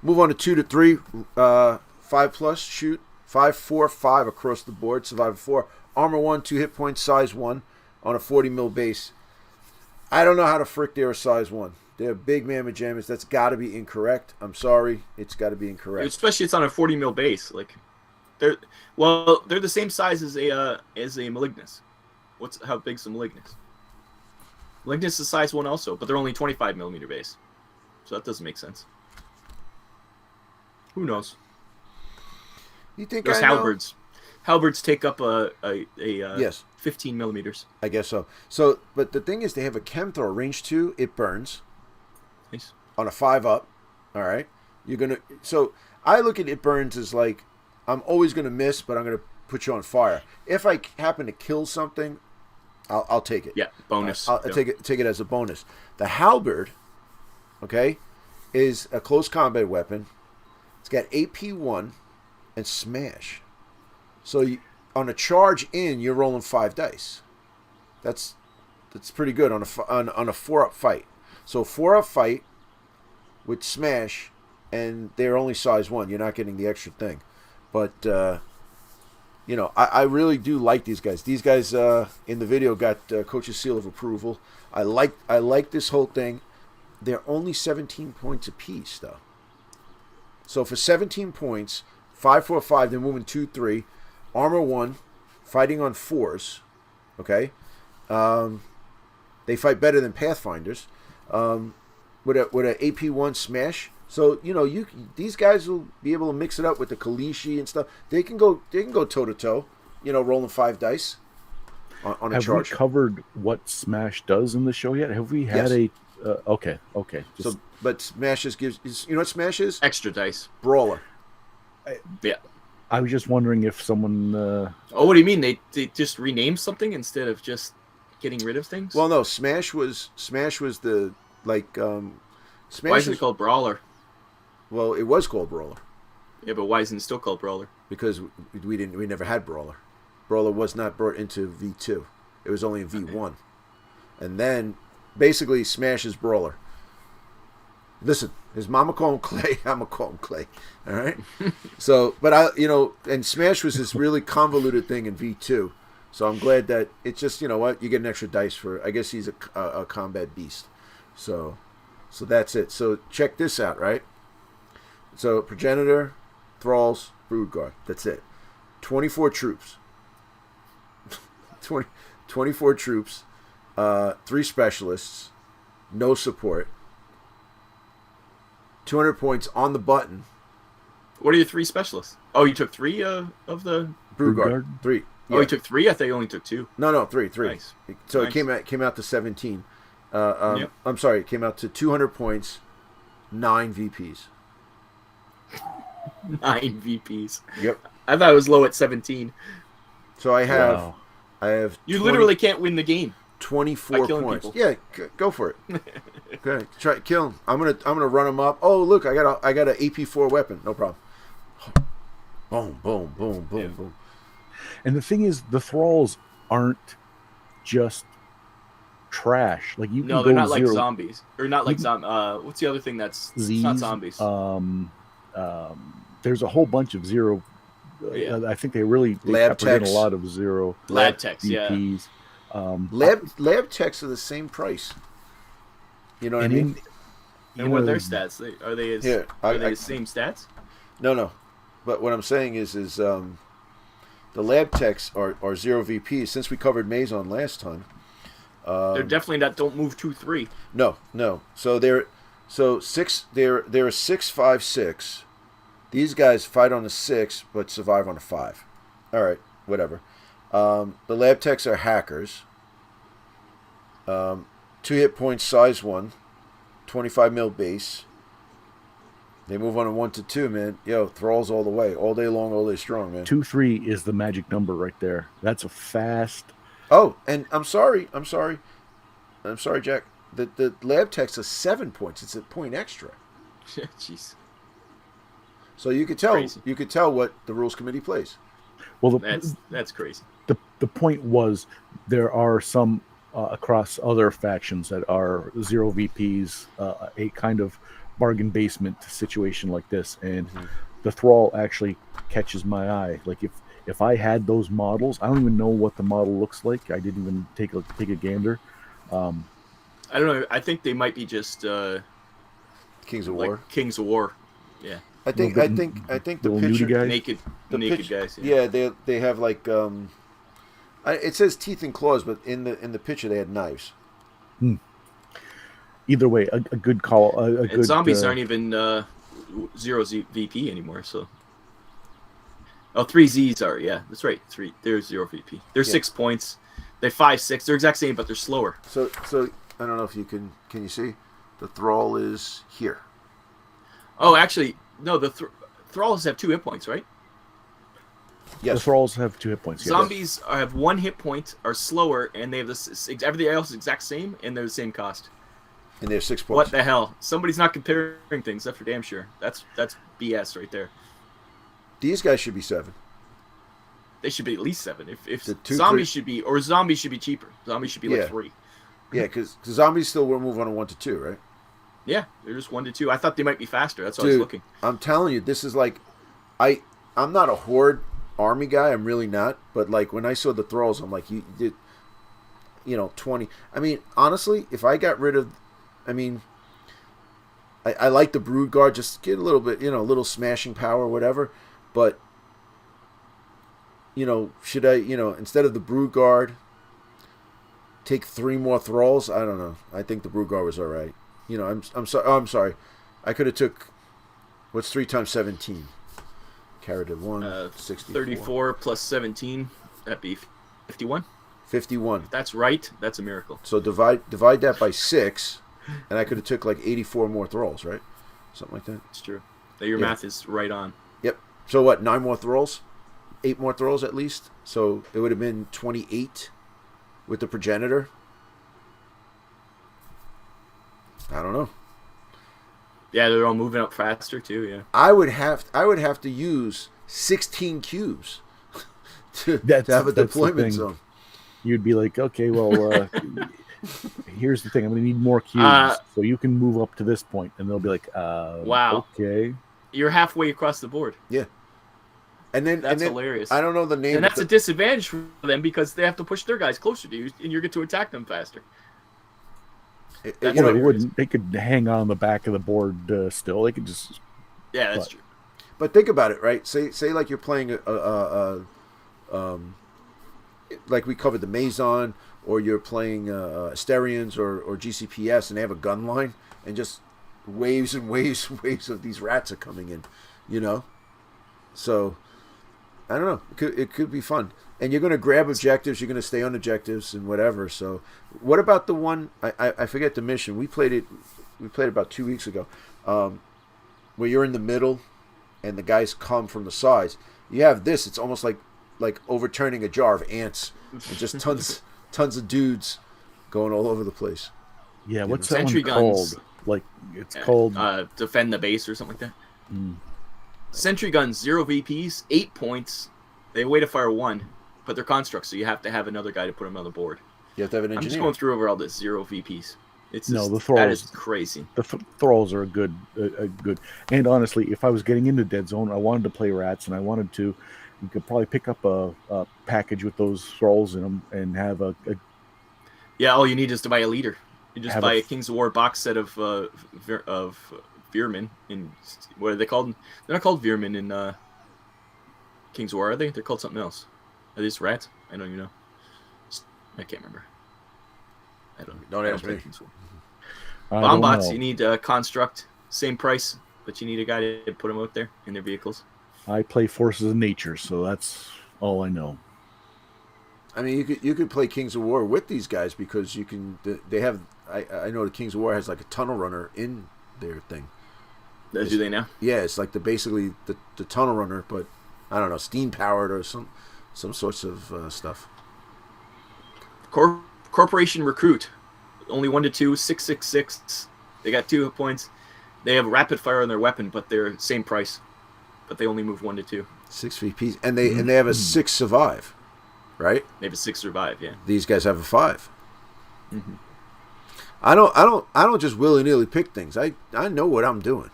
Move on to 2 to 3, 5+, shoot 5, 4, 5 across the board. Survive 4, armor 1, 2 hit points, size 1 on a 40 mil base. I don't know how the frick they're a size 1. They're big mamma jammas. That's got to be incorrect. I'm sorry, it's got to be incorrect. Especially it's on a 40 mil base. Like they're the same size as a Malignus. How big's the Malignus? Malignus is size 1 also, but they're only 25 millimeter base, so that doesn't make sense. Who knows? You think those halberds? Halberds take up a yes, 15 millimeters. I guess so. So, but the thing is, they have a chem thrower, range 2. It burns. Nice. On a 5 up. All right. So I look at it burns as like I'm always gonna miss, but I'm gonna put you on fire. If I happen to kill something, I'll take it. Yeah, bonus. I'll take it as a bonus. The halberd, okay, is a close combat weapon. It's got AP1 and smash. So on a charge in, you're rolling 5 dice. That's pretty good on a 4-up fight. So 4-up fight with smash, and they're only size 1. You're not getting the extra thing, but I really do like these guys. These guys in the video got Coach's seal of approval. I like this whole thing. They're only 17 points apiece, though. So for 17 points, 5, 4, 5, they're moving 2, 3, armor 1, fighting on 4s. Okay, they fight better than Pathfinders. With a AP1 smash. So these guys will be able to mix it up with the Kalishi and stuff. They can go toe to toe. Rolling 5 dice on a charge. Have we covered what Smash does in the show yet? Have we had Yes. okay. But Smash gives what Smash is? Extra dice. Brawler. Yeah. I was just wondering if someone. Oh, what do you mean? They just renamed something instead of just getting rid of things? Well, no. Smash was the Smash. Why isn't it called Brawler? Well, it was called Brawler Yeah, but why isn't it still called Brawler? because we never had Brawler. Brawler was not brought into V2. It was only in V1, and then basically Smash is Brawler. Listen, his mama called him Clay. I'm gonna call him Clay. All right. So, but and Smash was this really convoluted thing in V2. So I'm glad that it's just you get an extra dice for. I guess he's a combat beast. So that's it. So check this out, right? So Progenitor, Thralls, Broodguard. That's it. 24 troops. 24 troops. 3 specialists. No support. 200 points on the button. What are your 3 specialists? Oh, you took 3 of the... Broodguard. 3. Oh, you took 3? I thought you only took 2. No, 3. Nice. So Nice. It came out to 17. Yep. I'm sorry, it came out to 200 points, 9 VPs. 9 VPs. Yep. I thought it was low at 17. So I have Wow. You literally can't win the game. 24 by killing points. people. Yeah, go for it. Okay, try kill him. I'm gonna run him up. Oh look, I got an AP4 weapon. No problem. Boom, boom, boom, boom, Yeah. boom. And the thing is, the Thralls aren't just trash. Like you can No, go they're not like zero zombies. Or not like You what's the other thing that's it's Z's. not zombies? There's a whole bunch of zero. Yeah. I think they represent techs. a lot of zero Lab techs, yeah. VPs. Lab techs are the same price. You know what I And mean? And what are their stats? Are they the same stats? No. But what I'm saying is the lab techs are 0 VPs. Since we covered Maison last time, They're definitely not don't move 2-3. no. So they're a 6-5-6. These guys fight on a 6 but survive on a 5. All right, whatever. The lab techs are hackers. 2 hit points, size 1, 25 mil base. They move on a 1 to 2, man. Yo, Thralls all the way, all day long, all day strong, man. 2-3 is the magic number right there. That's a fast. Oh, and I'm sorry, Jack. The lab techs are 7 points. It's a point extra. Jeez. So you could tell Crazy. what the rules committee plays. Well, That's crazy. the point was there are some across other factions that are 0 VPs, a kind of bargain basement situation like this, and the Thrall actually catches my eye. Like if I had those models, I don't even know what the model looks like. I didn't even take a gander. I don't know. I think they might be just Kings of like War. Kings of War. Yeah. I think Little the little nudie picture. guys. Naked picture- guys. Yeah. Yeah, they have like it says teeth and claws, but in the picture they had knives. Either way, a good call. A And good zombies aren't even 0 VP anymore. So. Oh, 3 Zs are, yeah, that's right. 3, they're 0 VP. They're 6 points. They're 5-6. They're exact same, but they're slower. So I don't know if you can you see the Thrall is here. Oh, actually, no. The Thralls have 2 hit points, right? The Yes. Thralls have 2 hit points. Yes. Zombies have 1 hit point, are slower, and they have this. Everything else is exact same, and they're the same cost. And they have 6 points. What the hell? Somebody's not comparing things. That's for damn sure. That's BS right there. These guys should be 7. They should be at least 7. If The two zombies should be, or zombies should be cheaper. Zombies should be like Yeah. 3. Yeah, because zombies still will move on a 1 to 2, right? Yeah, they're just 1 to 2. I thought they might be faster. That's why I was Dude, looking. I'm telling you, this is like, I'm not a horde army guy. I'm really not. But like when I saw the thralls, I'm like, you did, 20. I mean, honestly, if I got rid of, I like the brood guard, just get a little bit, a little smashing power, whatever. But should I, instead of the brood guard, take 3 more thralls? I don't know. I think the brood guard was all right. I'm sorry. I could have took, what's 3 times 17? Carried it 1, 64. 34 plus 17, that'd be 51. 51. If that's right, that's a miracle. So divide that by 6, and I could have took like 84 more thralls, right? Something like that. It's true. Your math is right on. Yep. So what, 9 more thralls? 8 more thralls at least? So it would have been 28 with the progenitor. I don't know. Yeah, they're all moving up faster too. Yeah. I would have to use 16 cubes to have a deployment zone. You'd be like, okay, well, here's the thing. I'm going to need more cubes, so you can move up to this point, and they'll be like, wow, okay. You're halfway across the board. Yeah. And then that's hilarious. I don't know the name. And that's a disadvantage for them because they have to push their guys closer to you, and you get to attack them faster. They wouldn't. They could hang on the back of the board still. They could just. Yeah, that's true. But think about it, right? Say like you're playing like we covered the Maison, or you're playing Asterians or GCPS, and they have a gun line, and just waves and waves and waves of these rats are coming in, So, I don't know. It could be fun. And you're going to grab objectives. You're going to stay on objectives and whatever. So, what about the one? I forget the mission. We played it about 2 weeks ago, where you're in the middle, and the guys come from the sides. You have this. It's almost like overturning a jar of ants, and just tons of dudes going all over the place. Yeah, what's that Sentry one guns. called? Like it's called defend the base or something like that. Mm. Sentry guns, 0 VPs, 8 points. They weigh to fire 1, but they're constructs, so you have to have another guy to put them on the board. You have to have an engineer. I'm just going through over all this 0 VPs. It's no, just, the thralls. That is crazy. The thralls are a good. And honestly, if I was getting into Deadzone, I wanted to play rats, and I wanted to. You could probably pick up a package with those thralls in them and have a. Yeah, all you need is to buy a leader. You just buy a Kings of War box set of Veer-Myn. In what are they called? They're not called Veer-Myn in Kings of War, are they? They're called something else. Are these rats? I don't even know. I can't remember. Don't ask me. Bomb bots, you need a construct, same price, but you need a guy to put them out there in their vehicles. I play Forces of Nature, so that's all I know. I mean, you could play Kings of War with these guys because you can. They have. I know the Kings of War has like a tunnel runner in their thing. Do they now? Yeah, it's like basically the tunnel runner, but I don't know, steam powered or some sorts of stuff. Corporation Recruit, only 1 to 2, 666. They got 2 hit points. They have rapid fire on their weapon, but they're same price. But they only move 1 to 2. 6 VPs, and they have a 6 survive, right? They have a 6 survive. Yeah. These guys have a 5. Mm-hmm. I don't just willy nilly pick things. I know what I'm doing.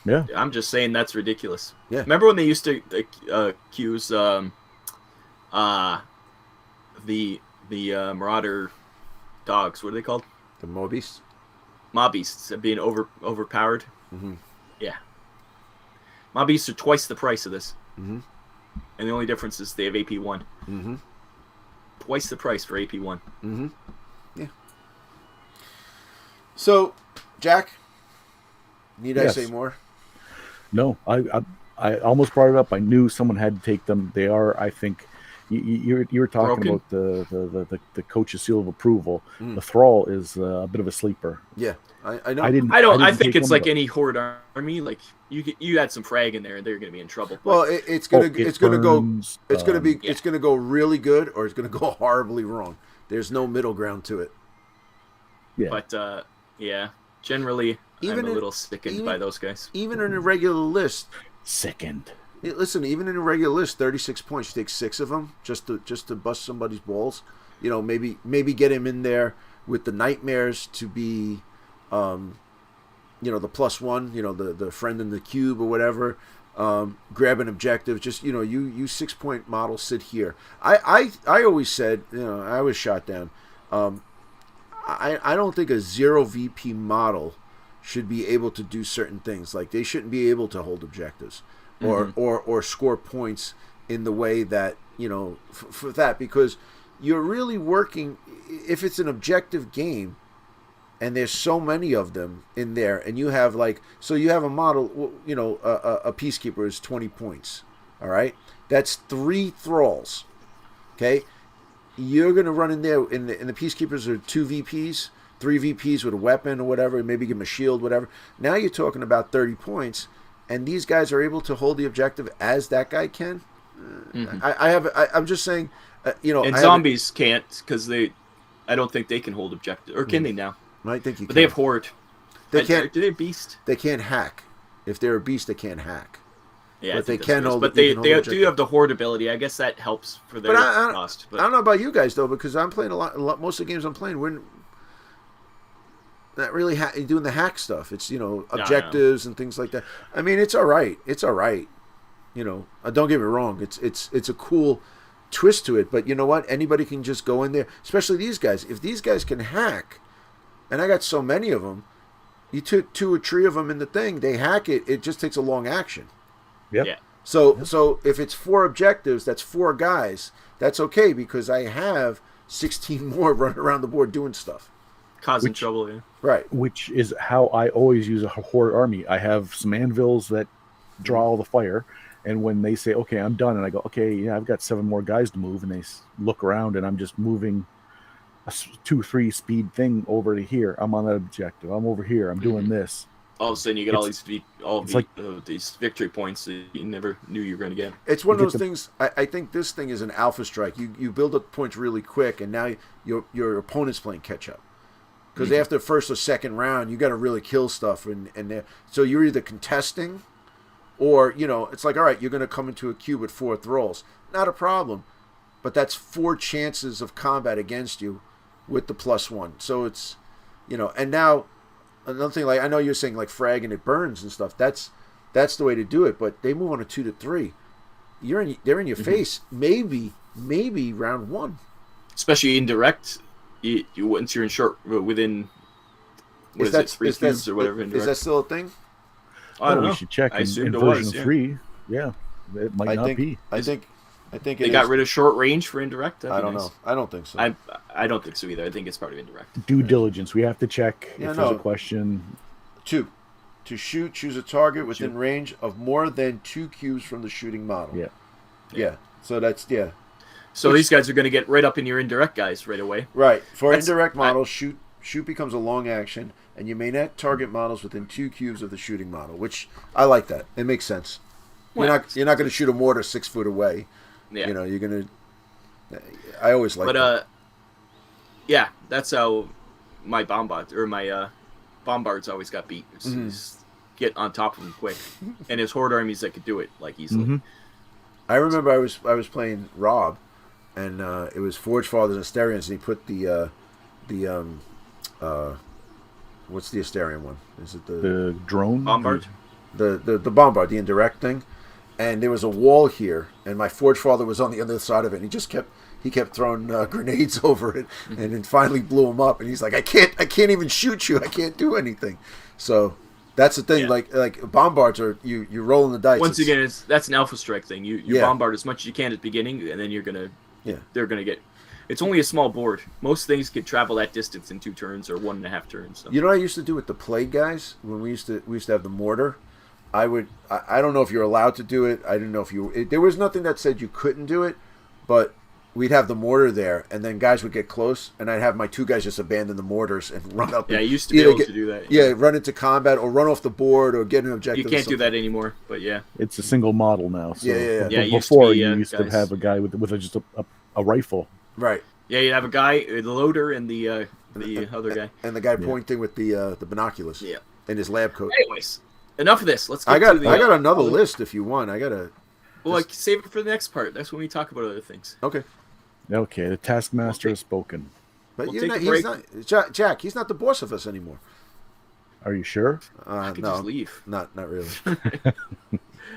Yeah. I'm just saying that's ridiculous. Yeah. Remember when they used to accuse the Marauder dogs? What are they called? The mob beasts. Mob beasts of being overpowered. Mm-hmm. Yeah. Mob beasts are twice the price of this. Mm-hmm. And the only difference is they have AP1. Mm-hmm. Twice the price for AP1. Mm-hmm. Yeah. So, Jack, need I say more? No, I almost brought it up. I knew someone had to take them. They are, I think, you were talking Broken. about the coach's seal of approval. The Thrall is a bit of a sleeper. Yeah, I know. I think it's like any horde army. Like you had some frag in there, and they're going to be in trouble. Well, it's gonna go really good, or it's gonna go horribly wrong. There's no middle ground to it. Yeah. But generally, I'm a little sickened by those guys. Even in a regular list, Sickened. Listen, even in a regular list, 36 points, you take 6 of them just to bust somebody's balls. You know, maybe get him in there with the nightmares to be, you know, the +1. You know, the friend in the cube or whatever. Grab an objective. Just, you know, you 6-point model sit here. I always said, you know, I was shot down. I don't think a 0 VP model should be able to do certain things. Like, they shouldn't be able to hold objectives or score points in the way that, you know, for that, because you're really working, if it's an objective game and there's so many of them in there, and you have like, so you have a model, you know, a peacekeeper is 20 points, all right? That's 3 thralls, okay? You're going to run in there, and the peacekeepers are 2 VPs, 3 VPs with a weapon or whatever, maybe give them a shield, whatever. Now you're talking about 30 points, and these guys are able to hold the objective as that guy can. I'm just saying, you know, and zombies can't, because I don't think they can hold objective, or can they now? I think you but can. They have horde. They can't. Do they beast? They can't hack. If they're a beast, they can't hack. Yeah, but they can hold. But they do have the horde ability. I guess that helps for their cost. But I don't know about you guys though, because I'm playing a lot. Most of the games I'm playing, we're not really doing the hack stuff. It's, you know, objectives and things like that. I mean, it's all right. It's all right. You know, don't get me wrong. It's a cool twist to it. But you know what? Anybody can just go in there, especially these guys. If these guys can hack, and I got so many of them, you took 2 or 3 of them in the thing, they hack it. It just takes a long action. Yep. Yeah. So if it's 4 objectives, that's 4 guys. That's okay, because I have 16 more running around the board doing stuff. Causing trouble, yeah. Right. Which is how I always use a horde army. I have some anvils that draw all the fire, and when they say, okay, I'm done, and I go, okay, yeah, I've got 7 more guys to move, and they look around, and I'm just moving a 2-3 speed thing over to here. I'm on that objective. I'm over here. I'm doing this. All of a sudden, you get these victory points that you never knew you were going to get. It's one of those things. I think this thing is an alpha strike. You build up points really quick, and now your opponent's playing catch up. Because after the first or second round, you got to really kill stuff, and so you're either contesting, or, you know, it's like, all right, you're going to come into a cube with 4 thralls. Not a problem, but that's 4 chances of combat against you with the +1. So it's, you know, and now another thing, like, I know you're saying like frag and it burns and stuff. That's the way to do it. But they move on a 2 to 3. They're in your face. Maybe round 1. Especially indirect. You once you're in short within. What is it? 3 cubes or whatever. Indirect. Is that still a thing? I don't know. We should check I in version 3. Yeah, it might not be. I think they got rid of short range for indirect. I don't know. I don't think so. I don't think so either. I think it's part of indirect. Due diligence. We have to check if there's a question. 2. To shoot, choose a target within range of more than 2 cubes from the shooting model. Yeah. So that's So these guys are going to get right up in your indirect guys right away. Right. For indirect models, shoot becomes a long action, and you may not target models within 2 cubes of the shooting model, which I like that. It makes sense. You're not going to shoot a mortar 6 foot away. Yeah. You know, you're going to. I always like that. Yeah, that's how my bombards always got beat. Just get on top of them quick, and his horde armies that could do it like easily. I remember I was playing Rob, and it was Forge Fathers and Asterians, and he put the what's the Asterian one? Is it the drone bombard? The bombard, the indirect thing. And there was a wall here, and my Forge Father was on the other side of it, and he kept throwing grenades over it, and then finally blew him up. And he's like, I can't even shoot you. I can't do anything. So that's the thing. Yeah. Like bombards are you're rolling the dice. Once again, that's an alpha strike thing. You bombard as much as you can at the beginning, and then they're gonna get. It's only a small board. Most things could travel that distance in 2 turns or 1.5 turns. So. You know what I used to do with the plague guys when we used to have the mortar. I don't know if you're allowed to do it. I didn't know if there was nothing that said you couldn't do it, but we'd have the mortar there, and then guys would get close, and I'd have my 2 guys just abandon the mortars and run up. Yeah, I used to be able to do that. Yeah, run into combat or run off the board or get an objective. You can't do that anymore, but yeah. It's a single model now. So Yeah, before you used to have a guy with just a rifle. Right. Yeah, you'd have a guy, the loader, and the other guy. And the guy pointing with the binoculars. Yeah. In his lab coat. Anyways. Enough of this. Let's get I got to the... another list if you want. I got a Well, like, save it for the next part. That's when we talk about other things. Okay. Okay, the Taskmaster has spoken. But We'll you're take not, a he's break. not, Jack, he's not the boss of us anymore. Are you sure? I could No, just leave. not really.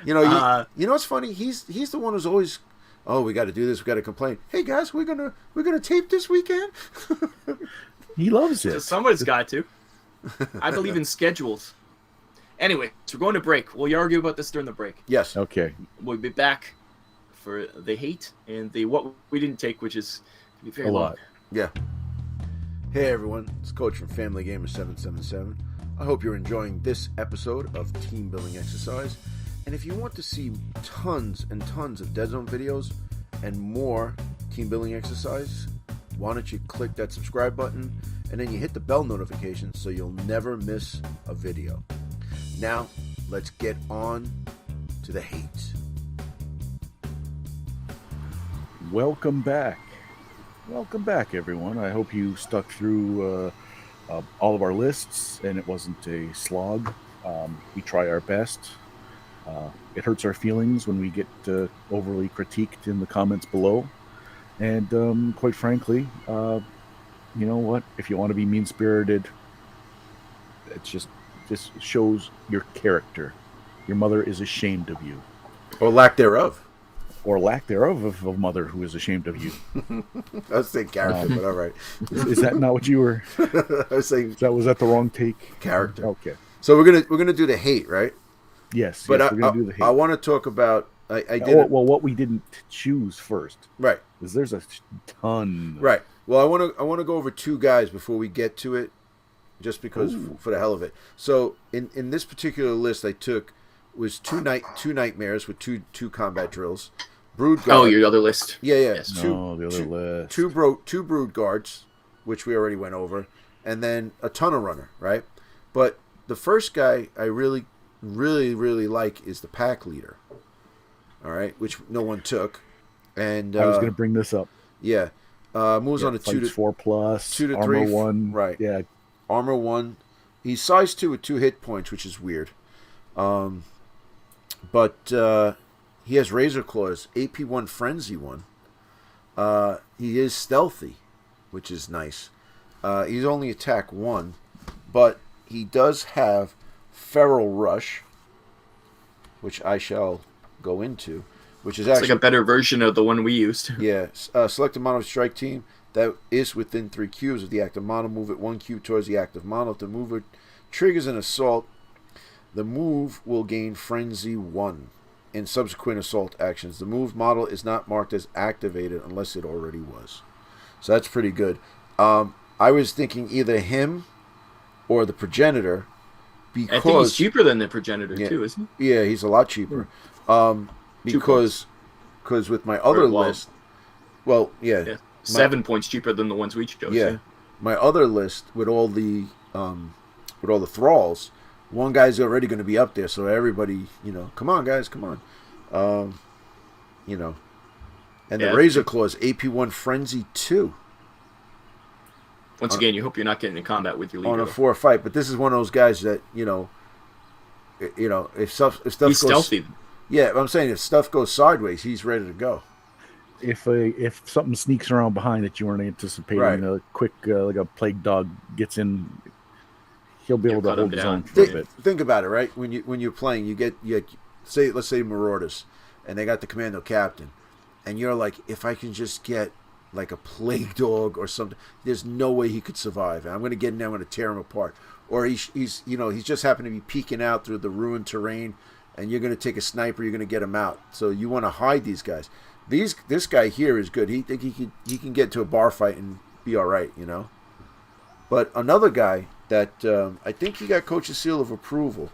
You know, you know what's funny? He's the one who's always, oh, we got to do this, we got to complain. Hey guys, we're gonna tape this weekend. He loves So it. somebody's got to. I believe in schedules. Anyway, so we're going to break. We'll argue about this during the break. Yes. Okay. We'll be back for the hate and the what we didn't take, which is gonna be very A long. lot. Yeah. Hey everyone, it's Coach from Family Gamer 777. I hope you're enjoying this episode of Team Building Exercise. And if you want to see tons and tons of Deadzone videos and more team building exercise, why don't you click that subscribe button and then you hit the bell notification so you'll never miss a video. Now, let's get on to the hate. Welcome back. Welcome back, everyone. I hope you stuck through all of our lists and it wasn't a slog. We try our best. It hurts our feelings when we get overly critiqued in the comments below. And quite frankly, you know what? If you want to be mean-spirited, it's just shows your character. Your mother is ashamed of you. Or lack thereof. Or lack thereof of a mother who is ashamed of you. I was saying character, but all right. Is that not what you were? I was saying Was that the wrong take? character. Okay. So we're gonna do the hate, right? Yes. But yes, we're gonna do the hate. I want to talk about. I did what we didn't choose first, right. because there's a ton. Right. Well, I want to go over two guys before we get to it, just because for the hell of it. So in this particular list, I took was two nightmares with two combat drills, brood guard. Oh, your other list. Yeah. Yes. No, the other list. Two brood guards, which we already went over, and then a tunnel runner. Right. But the first guy I really like is the pack leader. All right, which no one took, and I was going to bring this up. Yeah, moves on a 2 to 4+, 2 to armor 3, 1, right? Yeah, armor 1. He's size 2 with 2 hit points, which is weird. But he has razor claws, AP 1, frenzy 1. He is stealthy, which is nice. He's only attack 1, but he does have feral rush, which I shall go into, which is It's actually like a better version of the one we used. yeah. Select a mono strike team that is within 3 cubes of the active mono. Move it 1 cube towards the active mono. If the mover triggers an assault, the move will gain frenzy 1 in subsequent assault actions. The move model is not marked as activated unless it already was. So that's pretty good. I was thinking either him or the progenitor, because I think he's cheaper than the progenitor too, isn't he? yeah, he's a lot cheaper. Because with my other list, well, yeah, 7 points cheaper than the ones we chose. yeah, my other list with all the thralls, one guy's already going to be up there, so everybody, come on, guys, come on, and the razor claws, AP1 frenzy 2. Once again, you hope you're not getting in combat with your leader. On a 4 fight, but this is one of those guys that if stuff He's goes stealthy. Yeah, I'm saying if stuff goes sideways, he's ready to go. If something sneaks around behind that you weren't anticipating, Right. a quick like a plague dog gets in, he'll be able to cut hold him his down. own for a bit. Think about it, right? When you're playing, let's say Marauders, and they got the commando captain, and you're like, if I can just get like a plague dog or something, there's no way he could survive. And I'm going to get in there, I'm going to tear him apart. Or he's just happened to be peeking out through the ruined terrain, and you're going to take a sniper, you're going to get him out. So you want to hide these guys. This guy here is good. He can get to a bar fight and be all right, But another guy that I think he got Coach's seal of approval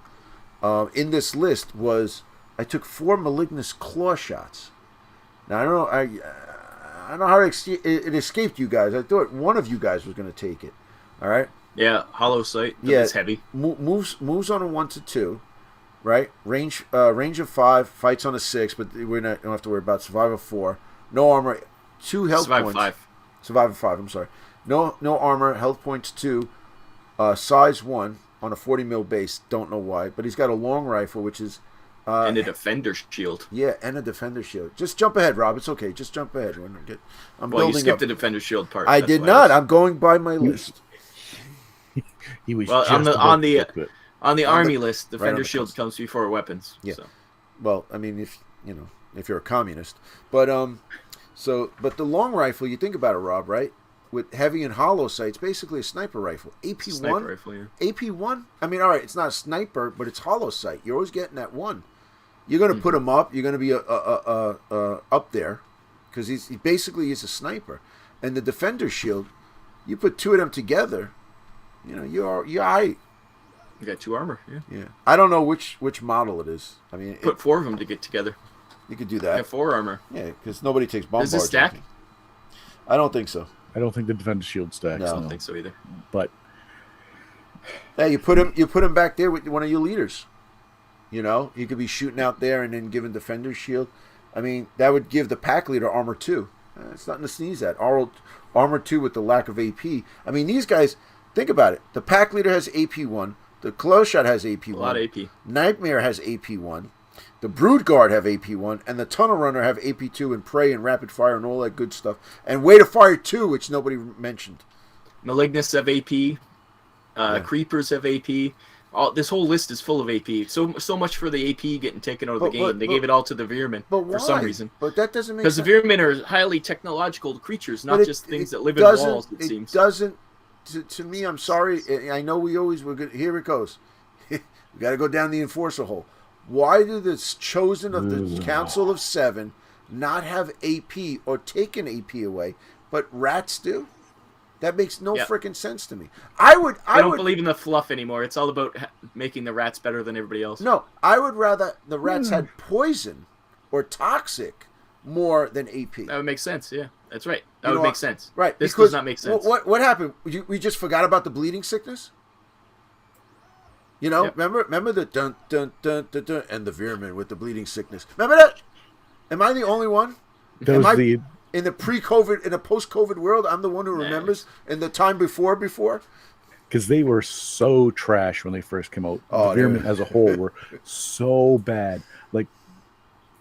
in this list was I took 4 malignant claw shots. Now I don't know how it escaped you guys. I thought one of you guys was going to take it. All right. Yeah, hollow sight. Yeah, It's heavy. Moves on a 1 to 2. Right, range of 5, fights on a 6, but we don't have to worry about survival 4. No armor, 2 health points. 5. Survival 5. I'm sorry. No armor, health points 2, size 1 on a 40 mil base. Don't know why, but he's got a long rifle, which is And a defender shield. Yeah, and a defender shield. Just jump ahead, Rob. It's okay. Just jump ahead. I'm Well, you building skipped up. the defender shield part. I That's did why not. was- I'm going by my list. He was Well, just on the about to get to it. on the On the- army list, right on defender the shield cusp. comes before weapons. Yeah. So. Well, I mean, if you're a communist, but but the long rifle, you think about it, Rob, right? With heavy and hollow sights, basically a sniper rifle. AP1. Sniper rifle, yeah. AP1. I mean, all right, it's not a sniper, but it's hollow sight. You're always getting that one. You're going to put him up. You're going to be up there, because he basically is a sniper. And the defender shield, you put two of them together, you're all right. You got 2 armor. Yeah. Yeah. I don't know which model it is. I mean, Put 4 of them to get together. you could do You that. have 4 armor. Yeah, because nobody takes bomb Does this barge stack? jumping. I don't think so. I don't think the defender shield stacks. No. I don't think so either. But Hey, you put him back there with one of your leaders. He could be shooting out there and then giving defender shield. I mean, that would give the pack leader armor 2. It's nothing to sneeze at. Armor 2 with the lack of AP. I mean, these guys, think about it. The pack leader has AP1. The close shot has AP1. A lot of AP. Nightmare has AP1. The Brood Guard have AP1, and the Tunnel Runner have AP2 and Prey and Rapid Fire and all that good stuff. And Way to Fire 2, which nobody mentioned. Malignus have AP. Creepers have AP. This whole list is full of AP. So much for the AP getting taken out of the game. They gave it all to the Veer-Myn for some reason. But that doesn't make Because the sense. Veer-Myn are highly technological creatures, not But just things that live in walls, it seems. Doesn't, to me, I'm sorry. I know we always were good. Here it goes. We got to go down the enforcer hole. Why do the chosen of the Council of 7 not have AP or take an AP away, but rats do? That makes no freaking sense to me. I don't believe in the fluff anymore. It's all about making the rats better than everybody else. No, I would rather the rats had poison or toxic more than AP. That would make sense, yeah. That's right. That would make sense. Right. This because does not make sense. What happened? We just forgot about the bleeding sickness? Yep. Remember the dun dun dun dun dun and the Veer-Myn with the bleeding sickness. Remember that? Am I the only one? that was the In the pre-COVID, in a post-COVID world, I'm the one who remembers. In the time before, because they were so trash when they first came out. Oh, The Veer-Myn they- as a whole were so bad.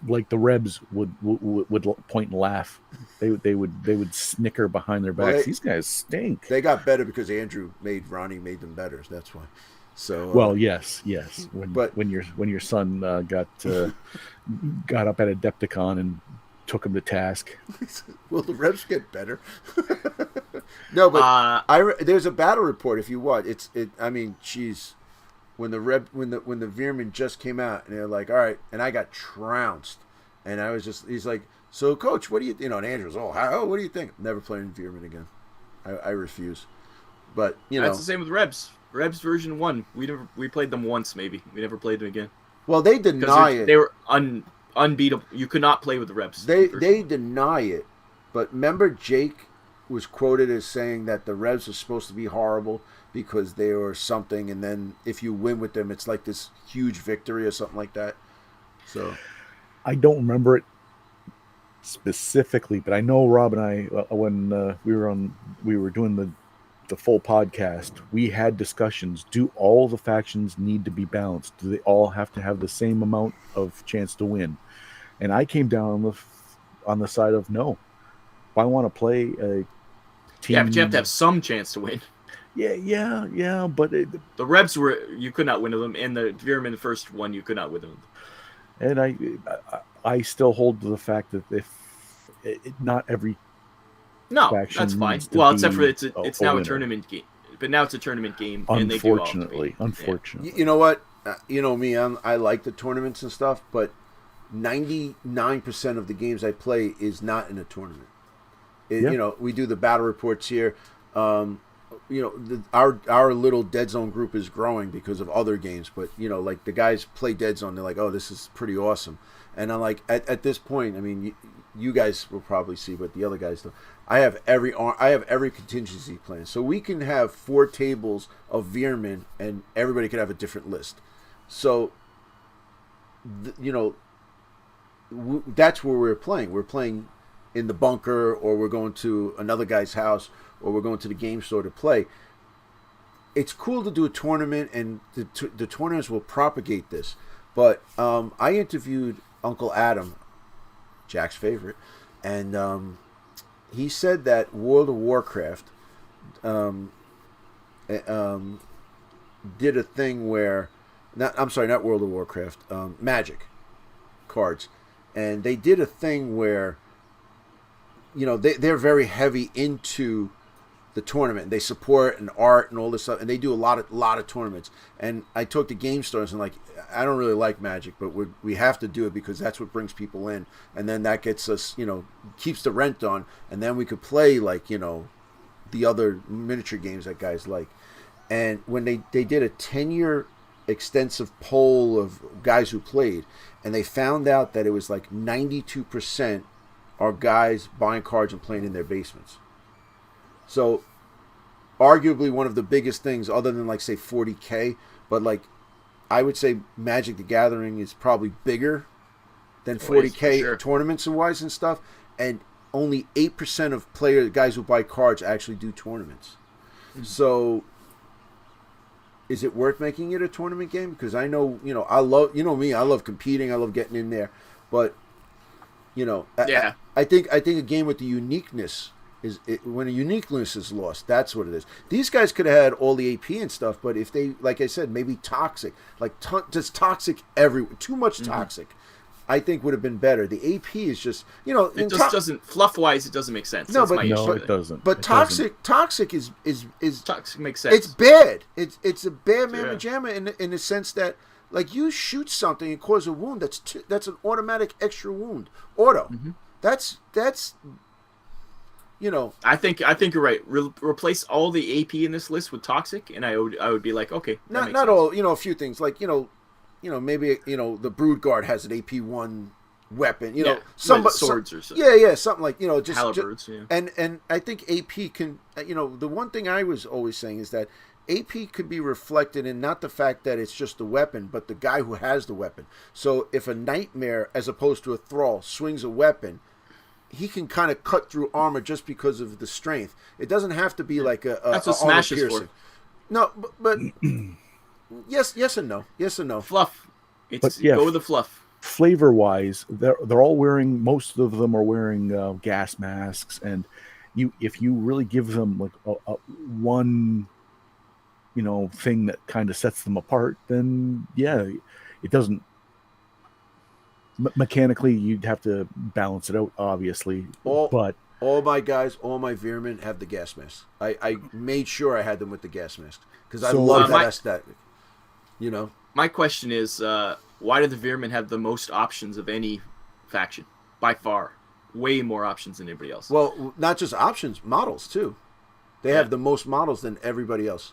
Like the Rebs would point and laugh. They would snicker behind their backs. Well, These guys stink. they got better because Ronnie made them better. That's why. So Well, yes. But- When your son got up at Adepticon and took him to task. will the reps get better? No, but there's a battle report if you want. I mean, geez, when the Veer-Myn just came out and they're like, all right, and I got trounced, and he's like, so coach, what do you, and Andrew's, what do you think? Never playing Veer-Myn again. I refuse. But That's the same with Rebs. Rebs version 1. We played them once maybe. We never played them again. well, they deny Because it. they were unbeatable. You could not play with the Rebs. They deny it, but remember Jake was quoted as saying that the Revs are supposed to be horrible because they were something, and then if you win with them, it's like this huge victory or something like that. So I don't remember it specifically, but I know Rob and I, when we were doing the full podcast, we had discussions. Do all the factions need to be balanced? Do they all have to have the same amount of chance to win? And I came down on the side of no. If I want to play a team, Yeah, but you have to have some chance to win. Yeah, but The Rebs you could not win with them, and the Veer-Myn first one you could not win them. and I still hold to the fact that not every No, faction that's fine. needs to Well, except be for it's now a winner. tournament game. But now it's a tournament game, and they do all Unfortunately, you know what? You know me, I like the tournaments and stuff, but 99% of the games I play is not in a tournament. We do the battle reports here. Our little Deadzone group is growing because of other games, but like the guys play Deadzone, they're like, oh, this is pretty awesome. And I'm like, at this point, I mean, you guys will probably see, but the other guys don't. I have every contingency plan, so we can have 4 tables of Veer-Myn, and everybody can have a different list. So, that's where we're playing. We're playing in the bunker, or we're going to another guy's house, or we're going to the game store to play. It's cool to do a tournament, and the tournaments will propagate this. But I interviewed Uncle Adam, Jack's favorite, and he said that World of Warcraft did a thing where, not World of Warcraft, Magic cards, and they did a thing where, they're very heavy into the tournament. They support and art and all this stuff, and they do a lot of tournaments. And I talked to game stores and I don't really like Magic, but we have to do it because that's what brings people in, and then that gets us, keeps the rent on, and then we could play the other miniature games that guys like. And when they did a 10-year extensive poll of guys who played, and they found out that it was 92% are guys buying cards and playing in their basements. So, arguably one of the biggest things, other than say 40K, but I would say Magic the Gathering is probably bigger than 40K sure. tournaments and wise and stuff, and only 8% of guys who buy cards actually do tournaments. Mm-hmm. So, is it worth making it a tournament game? Because I know, I love, me, I love competing, I love getting in there, but yeah. I think a game with the uniqueness when a uniqueness is lost, that's what it is. These guys could have had all the AP and stuff, but if they, like I said, maybe toxic, just toxic everywhere, too much toxic, I think would have been better. The AP is just, it just doesn't, fluff wise, it doesn't make sense. No, That's it doesn't. But toxic is toxic makes sense. It's bad. It's a bad mamma jamma in the sense that you shoot something and cause a wound. That's an automatic extra wound. Auto. Mm-hmm. That's I think you're right. Replace all the AP in this list with toxic, and I would be like, okay. Not all. A few things maybe the Brood Guard has an AP1 weapon. Swords or something. Yeah, something just halberds. And I think AP can. The one thing I was always saying is that AP could be reflected in not the fact that it's just the weapon, but the guy who has the weapon. So if a nightmare, as opposed to a thrall, swings a weapon, he can kind of cut through armor just because of the strength. It doesn't have to be like a that's what Smash is for. No, but yes and no. Yes and no. Fluff. Go with the fluff. Flavor wise, they're all wearing. Most of them are wearing gas masks, and if you really give them one, thing that kind of sets them apart, then it doesn't. Mechanically, you'd have to balance it out, obviously. But all my guys, all my Veer-Myn have the gas mask. I made sure I had them with the gas mask because I love that aesthetic. My question is, why do the Veer-Myn have the most options of any faction? By far. Way more options than anybody else. Well, not just options, models, too. They have the most models than everybody else.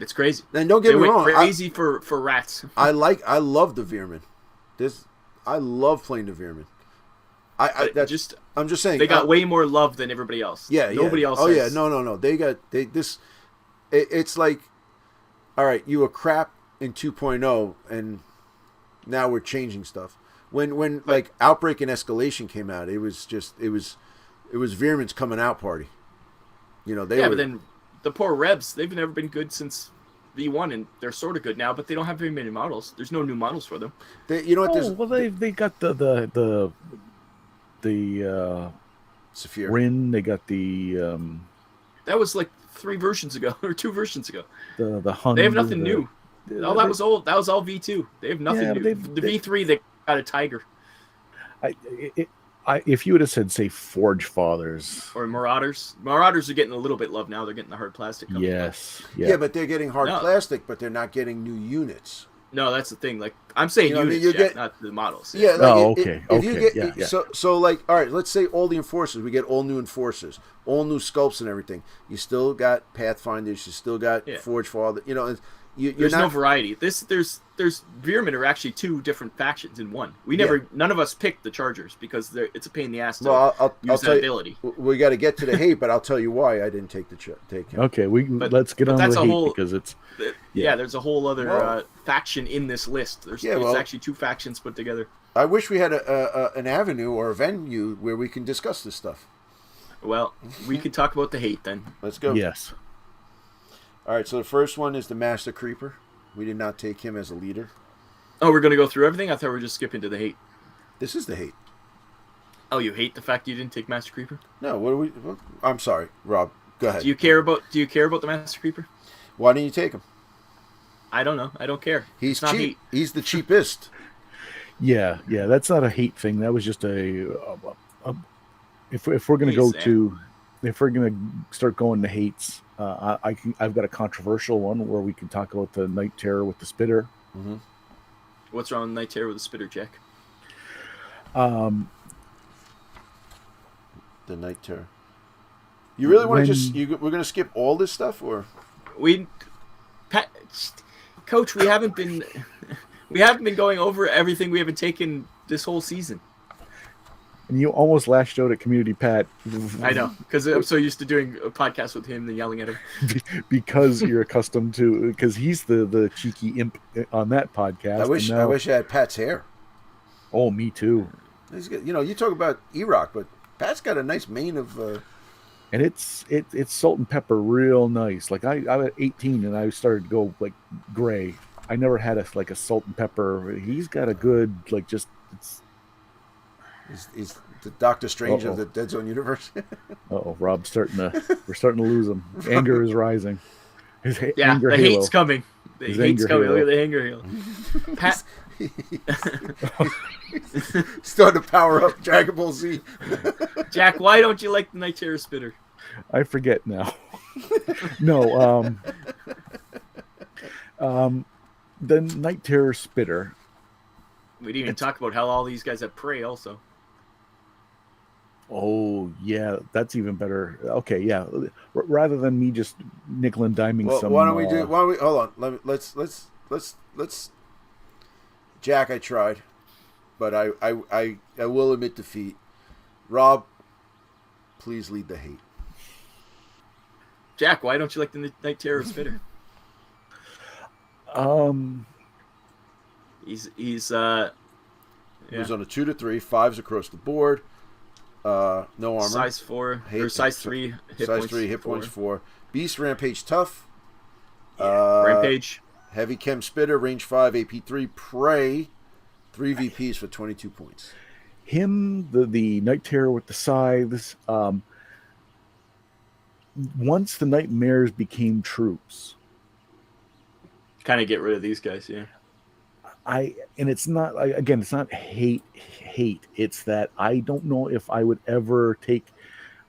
It's crazy. And don't get me wrong. Crazy for rats. I love the Veer-Myn. I love playing the Veer-Myn. I'm just saying they got way more love than everybody else. Yeah, nobody else. Oh yeah, no. It's like, all right, you were crap in 2.0, and now we're changing stuff. When Outbreak and Escalation came out, it was Veer-Myn's coming out party. But then the poor Rebs, they've never been good since V1, and they're sort of good now, but they don't have very many models. There's no new models for them. They got the Saphir. Rin. They got the that was 3 versions ago or 2 versions ago. The Hun. They have nothing new. That was old. That was all V2. They have nothing new. The V3 they got a tiger. If you would have said, say, Forge Fathers or Marauders are getting a little bit love now. They're getting the hard plastic. Yes. Yeah, but they're getting hard plastic, but they're not getting new units. No, that's the thing. I'm saying units, not the models. Yeah. Okay. If you get so all right, let's say all the enforcers, we get all new enforcers, all new sculpts and everything. You still got Pathfinders, you still got Forge Father. There's no variety. There's Veer-Myn are actually 2 different factions in one. None of us picked the Chargers because it's a pain in the ass to use that ability. We got to get to the hate, but I'll tell you why I didn't take him. Okay, let's get on the hate because it's there's a whole other faction in this list. There's actually 2 factions put together. I wish we had an avenue or a venue where we can discuss this stuff. Well, we could talk about the hate then. Let's go. Yes. All right, so the first one is the Master Creeper. We did not take him as a leader. Oh, we're gonna go through everything. I thought we were just skipping to the hate. This is the hate. Oh, you hate the fact you didn't take Master Creeper? No, what do we? What, I'm sorry, Rob. Go ahead. Do you care about the Master Creeper? Why didn't you take him? I don't know. I don't care. He's It's not cheap. hate. He's the cheapest. Yeah, that's not a hate thing. That was just if we're gonna go Sam. to, if we're gonna start going to hates, I've got a controversial one where we can talk about the Night Terror with the spitter. Mm-hmm. What's wrong with Night Terror with the spitter, Jack? The Night Terror. You really want to When- we're going to skip all this stuff, or? Coach, we haven't been going over everything we haven't taken this whole season. And you almost lashed out at Community Pat. I know, because I'm so used to doing a podcast with him and yelling at him. Because you're accustomed to, because he's the cheeky imp on that podcast. I wish I had Pat's hair. Oh, me too. He's got, you talk about E-Rock, but Pat's got a nice mane of. And it's salt and pepper, real nice. Like I was 18 and I started to go like gray. I never had a salt and pepper. He's got a good He's the Doctor Strange Uh-oh. of the Deadzone universe. Rob's we're starting to lose him. Anger is rising. His Yeah, anger the halo. hate's coming. The His hate's anger coming. halo. Look at the anger halo. Pat, Starting to power up Dragon Ball Z. Jack, why don't you like the Night Terror spitter? I forget now. No, the Night Terror spitter. We didn't even talk about how all these guys have prey also. Oh yeah, that's even better. Okay, yeah. Rather than me just nickel and diming Well, some. why don't we hold on? Let's. Jack, I tried, but I will admit defeat. Rob, please lead the hate. Jack, why don't you like the Night Terror spitter? He's He was on a 2 to 3, 5s across the board. No armor. size 4 or size 3 hit Size points. 3 hit points 4. Beast, Rampage, Tough. Rampage. Heavy Chem Spitter, range 5, AP 3, Prey. 3 VPs for 22 points. Him, the Night Terror with the scythes. Once the Nightmares became troops, Kind of get rid of these guys, yeah. it's not it's not hate. It's that I don't know if I would ever take.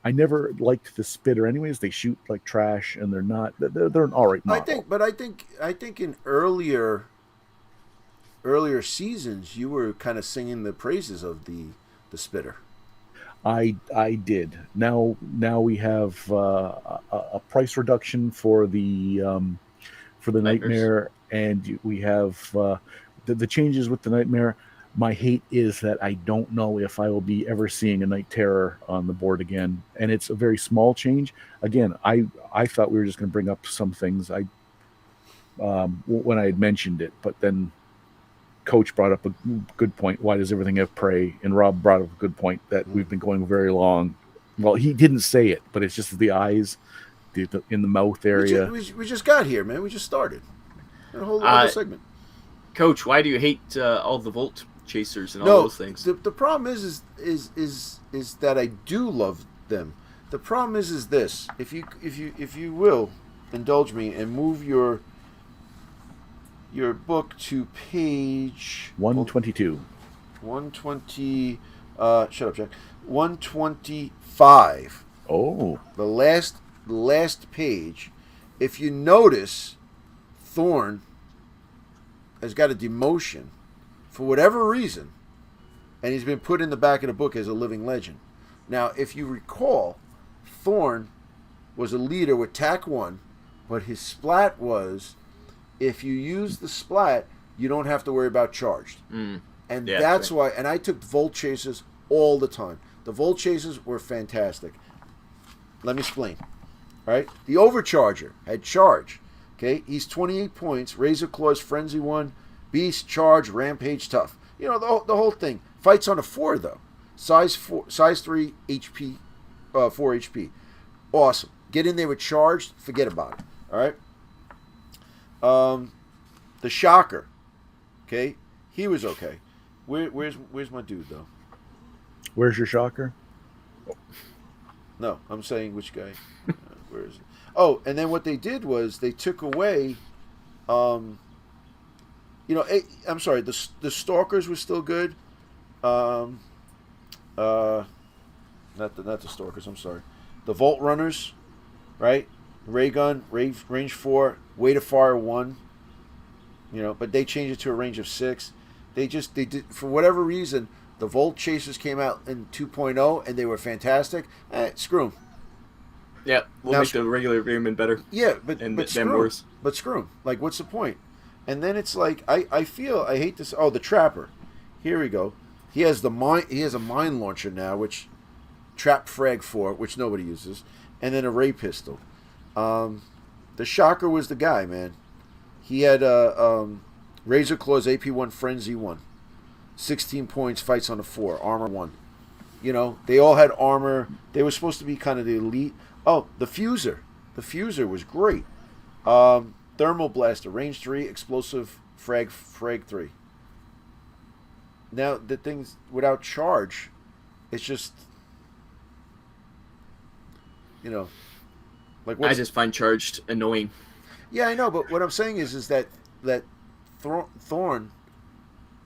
I never liked the spitter. Anyways, they shoot like trash, and they're not. They're an all right model. I think in earlier seasons you were kind of singing the praises of the spitter. I did. Now we have a price reduction for the Nightmare, and we have the changes with the Nightmare. My hate is that I don't know if I will be ever seeing a Night Terror on the board again, and it's a very small change. Again, I thought we were just going to bring up some things when I had mentioned it, but then Coach brought up a good point. Why does everything have prey? And Rob brought up a good point that we've been going very long. Well, he didn't say it, but it's just the eyes, in the mouth area. We just got here, man. We just started a whole other segment. Coach, why do you hate all the Volt Chasers and all those things? The problem is that I do love them. The problem is this. If you will indulge me and move your book to page 122. 120. Shut up, Jack. 125. Oh, The last page. If you notice, Thorn has got a demotion for whatever reason, and he's been put in the back of the book as a living legend. Now, if you recall, Thorn was a leader with TAC 1, but his splat was, if you use the splat, you don't have to worry about charged. And Yeah, that's right. why, and I took Volt Chasers all the time. The Volt Chasers were fantastic. Let me explain. All right? The Overcharger had charge. Okay? He's 28 points. Razor Claws, Frenzy 1, Beast, Charge, Rampage, Tough. You know, the whole thing. Fights on a 4, though. Size 3 HP, 4 HP. Awesome. Get in there with charged, forget about it. All right? The Shocker. Okay? He was okay. Where's my dude though? Where's your shocker? No, I'm saying which guy. Where is it? Oh, and then what they did was they took away. I'm sorry. The Stalkers were still good. Not the Stalkers. I'm sorry. The Volt Runners, right? Ray gun, range 4, weight of fire 1. But they changed it to a range of 6. They did, for whatever reason, the Volt Chasers came out in 2.0 and they were fantastic. Screw them. Yeah, we'll make the regular Veer-Myn better. Yeah, but and but them screw 'em. worse. But screw 'em. Like, what's the point? And then it's like I hate this. Oh, the Trapper. Here we go. He has a mine launcher now, which trap frag 4, which nobody uses, and then a ray pistol. The Shocker was the guy, man. He had Razor Claws AP1 Frenzy 1. 16 points, fights on a 4, armor 1. They all had armor. They were supposed to be kind of the elite. Oh, the Fuser. The Fuser was great. Thermal Blaster, range 3, explosive frag 3. Now, the things without charge, it's just, like I just find charged annoying. Yeah, I know, but what I'm saying is that Thorn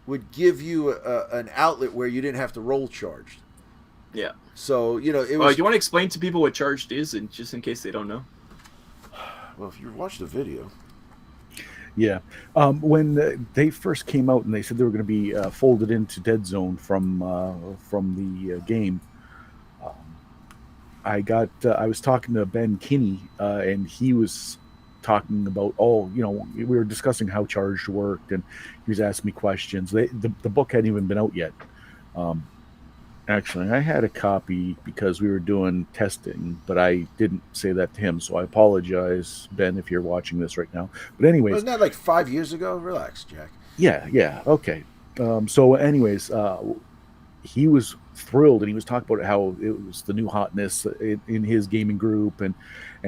would give you an outlet where you didn't have to roll charged. Yeah. So, it was... Do you want to explain to people what charged is, and just in case they don't know? Well, if you watch the video... Yeah. When they first came out and they said they were going to be folded into Deadzone from the game, I was talking to Ben Kinney, and he was talking about, we were discussing how charged worked, and he was asking me questions. The book hadn't even been out yet. Actually, I had a copy because we were doing testing, but I didn't say that to him, so I apologize, Ben, if you're watching this right now. But anyways... Wasn't that like 5 years ago? Relax, Jack. Yeah, okay. So anyways, he was thrilled, and he was talking about how it was the new hotness in his gaming group, and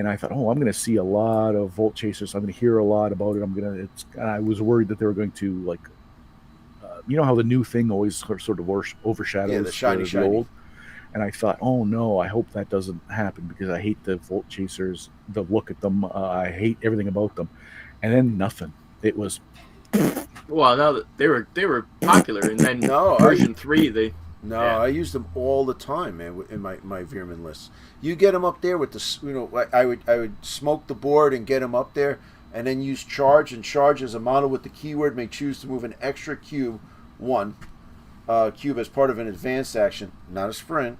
I thought, I'm going to see a lot of Volt Chasers. I'm going to hear a lot about it. And I was worried that they were going to, like, how the new thing always sort of overshadows the shiny. old. And I thought, oh no, I hope that doesn't happen, because I hate the Volt Chasers, the look at them. I hate everything about them. And then nothing. It was... Well, now that they were popular, and then version 3, I use them all the time, man, in my Veer-Myn lists. You get them up there with the, I would smoke the board and get them up there, and then use charge, and charge as a model with the keyword may choose to move an extra cube, 1 cube as part of an advanced action, not a sprint,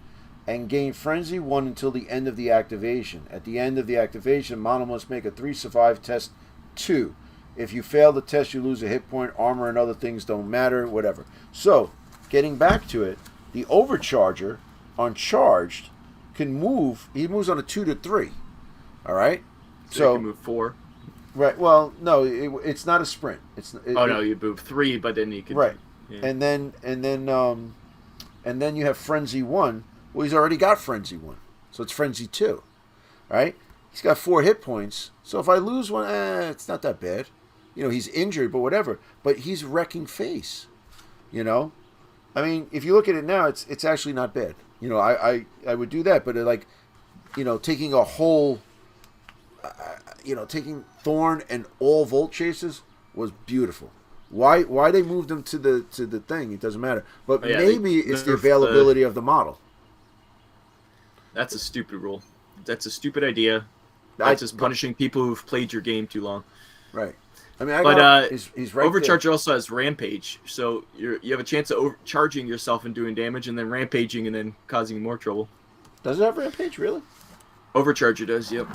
and gain frenzy 1 until the end of the activation. At the end of the activation, model must make a 3 survive test 2. If you fail the test, you lose a hit point, armor and other things don't matter, whatever. So, getting back to it, the Overcharger on charged can move. He moves on a 2 to 3. All right. So you can move 4. Right. Well, no, it's not a sprint. No, you move 3, but then you can. Right. Yeah. And then you have Frenzy 1. Well, he's already got Frenzy 1, so it's Frenzy 2. All right. He's got 4 hit points. So if I lose one, it's not that bad. He's injured, but whatever. But he's wrecking face. I mean, if you look at it now, it's actually not bad. I would do that, but taking a whole, taking Thorn and all Volt Chasers was beautiful. Why they moved them to the thing? It doesn't matter. But maybe it's the availability of the model. That's a stupid rule. That's a stupid idea. That's just punishing people who've played your game too long. Right. I mean, he's right. Overcharger also has Rampage, so you have a chance of charging yourself and doing damage, and then rampaging and then causing more trouble. Does it have Rampage, really? Overcharger does, yep.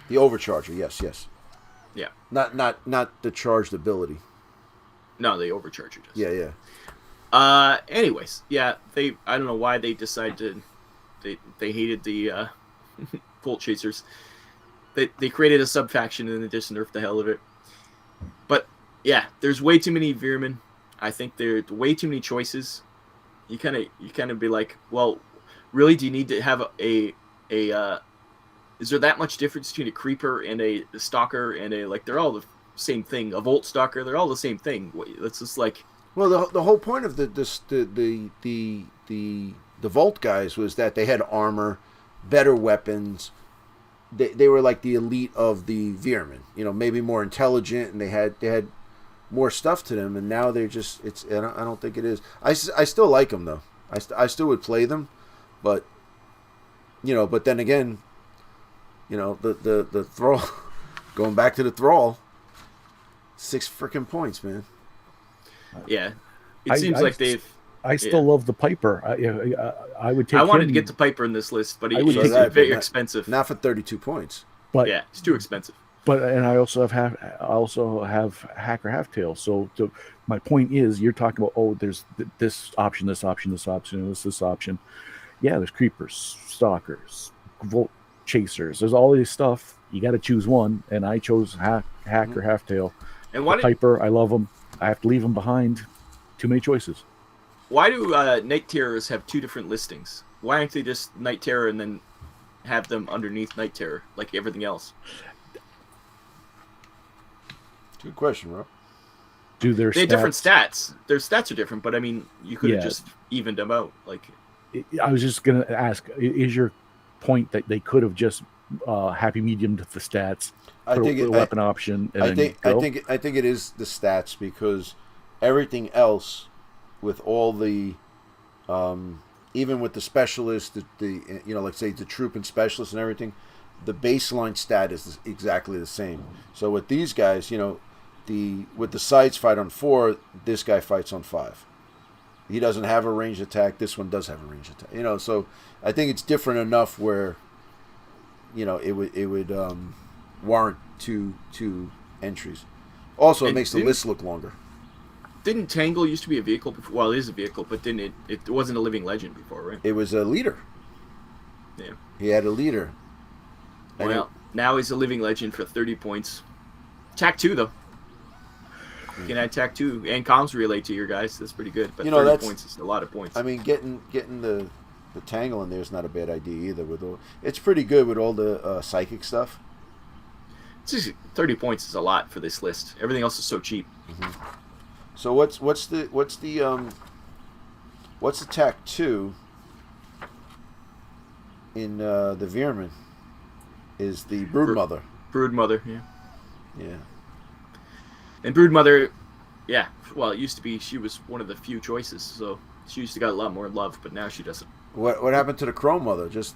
The Overcharger, yes. Yeah. Not the charged ability. No, the Overcharger does. Yeah. Anyways, yeah, I don't know why they decided they hated the Volt Chasers. They created a sub-faction and they just nerfed the hell of it. But yeah, there's way too many Veer-Myn. I think there's way too many choices. You kind of be like, well, really, do you need to have a is there that much difference between a creeper and a stalker and they're all the same thing? A Volt Stalker, they're all the same thing. It's just like, Well, the whole point of the Volt guys was that they had armor, better weapons. They were like the elite of the Veer-Myn. You know, maybe more intelligent, and they had more stuff to them. And now they're just I don't think it is. I still like them though. I still would play them, but but then again, the thrall. Going back to the thrall. 6 freaking points, man. Yeah, it seems like they've. I still love the Piper. I would take. I wanted him, to get the Piper in this list, but would he's take very expensive. Not for 32 points. But yeah, it's too expensive. But I also have Hacker Halftail. So my point is, you're talking about there's this option, this option, this option, this option. Yeah, there's creepers, stalkers, Volt chasers. There's all this stuff. You got to choose one, and I chose Hacker Halftail. And why Piper? I love them. I have to leave them behind. Too many choices. Why do Night Terrors have 2 different listings? Why aren't they just Night Terror and then have them underneath Night Terror like everything else? Good question, Rob. Do their they have different stats? Their stats are different, but I mean, you could have just evened them out. Like, I was just gonna ask: is your point that they could have just happy mediumed the stats? I think a weapon option. And I think it is the stats, because everything else, with all the, even with the specialists, the like say the troop and specialists and everything, the baseline stat is exactly the same. So with these guys, with the sides fight on 4, this guy fights on 5. He doesn't have a ranged attack. This one does have a ranged attack. So I think it's different enough where, it would warrant two entries. Also, it makes the list look longer. Didn't Tangle used to be a vehicle before? Well, it is a vehicle, but didn't it wasn't a living legend before, right? It was a leader. Yeah. He had a leader. Well, now he's a living legend for 30 points. Tac 2, though. You can add Tac 2 and comms relay to your guys. That's pretty good. But 30 points is a lot of points. I mean, getting the Tangle in there is not a bad idea either. It's pretty good with all the psychic stuff. 30 points is a lot for this list. Everything else is so cheap. Mm-hmm. So what's the Tac 2 in the Veer-Myn? Is the Broodmother. Broodmother, yeah. Yeah. And Broodmother, yeah. Well, it used to be she was one of the few choices, so she used to got a lot more love, but now she doesn't. What happened to the Crone Mother? Just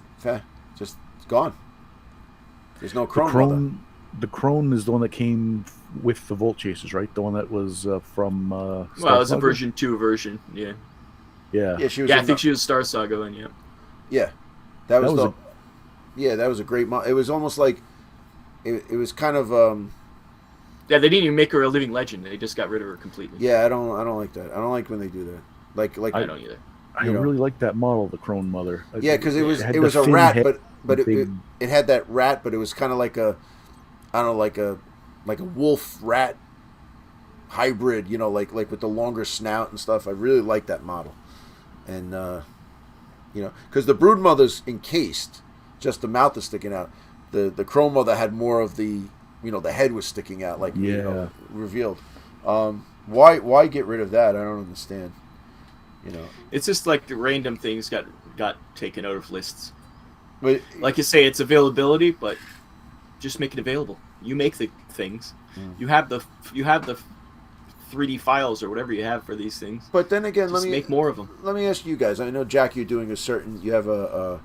gone. There's no Crone Mother. The Crone is the one that came with the Volt Chasers, right? The one that was from. Well, it's a version 2 version, yeah. Yeah. Yeah, she was. Yeah, I think she was Star Saga, and yeah. Yeah, that was a great. It was almost like, it was kind of. Yeah, they didn't even make her a living legend. They just got rid of her completely. Yeah, I don't like that. I don't like when they do that. Like I don't either. I really like that model, the Crone Mother. Yeah, because it was a rat, but it had that rat, but it was kind of like a, I don't know, like a wolf rat hybrid, like with the longer snout and stuff. I really like that model, and because the Broodmother's encased, just the mouth is sticking out. The Crone Mother had more of the, the head was sticking out, like revealed. Why get rid of that? I don't understand. It's just like the random things got taken out of lists. But, like you say, it's availability, but just make it available. You make the things. You have the 3D files or whatever you have for these things. But then again, just make more of them. Let me ask you guys. I know, Jack, you're doing you have a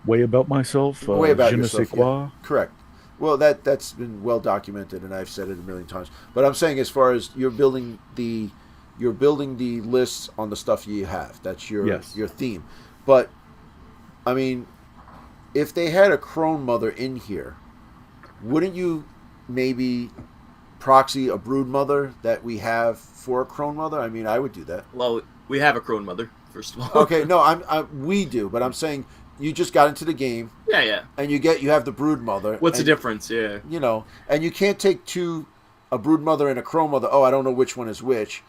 way about myself. Way about je ne yourself. sais quoi. Yeah, correct. Well, that's been well documented, and I've said it a million times. But I'm saying, as far as you're building the lists on the stuff you have. That's your theme. But I mean, if they had a Crone Mother in here, wouldn't you maybe proxy a Broodmother that we have for a Crone Mother? I mean, I would do that. Well, we have a Crone Mother, first of all. Okay, no, we do, but I'm saying you just got into the game. Yeah. And you have the Broodmother. What's the difference? Yeah. And you can't take a Broodmother and a Crone Mother. Oh, I don't know which one is which.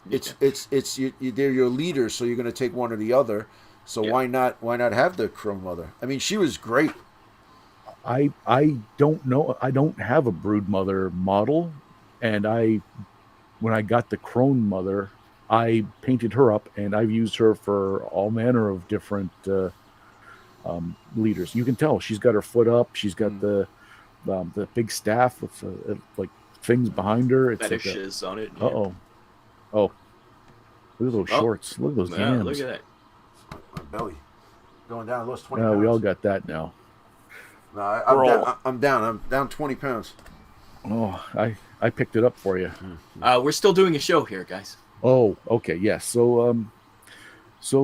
They're your leaders, so you're going to take one or the other. So why not have the Crone Mother? I mean, she was great. I don't know. I don't have a Broodmother model, and I when I got the crone mother, I painted her up, and I've used her for all manner of different leaders. You can tell she's got her foot up. She's got the big staff with like things behind her. It's fetishes on it. Yeah. Oh, look at those shorts. Look at those yams. Look at that. My belly going down. I lost 20 No, pounds. we all got that now. No, I'm down. I'm down 20 pounds. Oh, I picked it up for you. We're still doing a show here, guys. Oh, okay, yes. So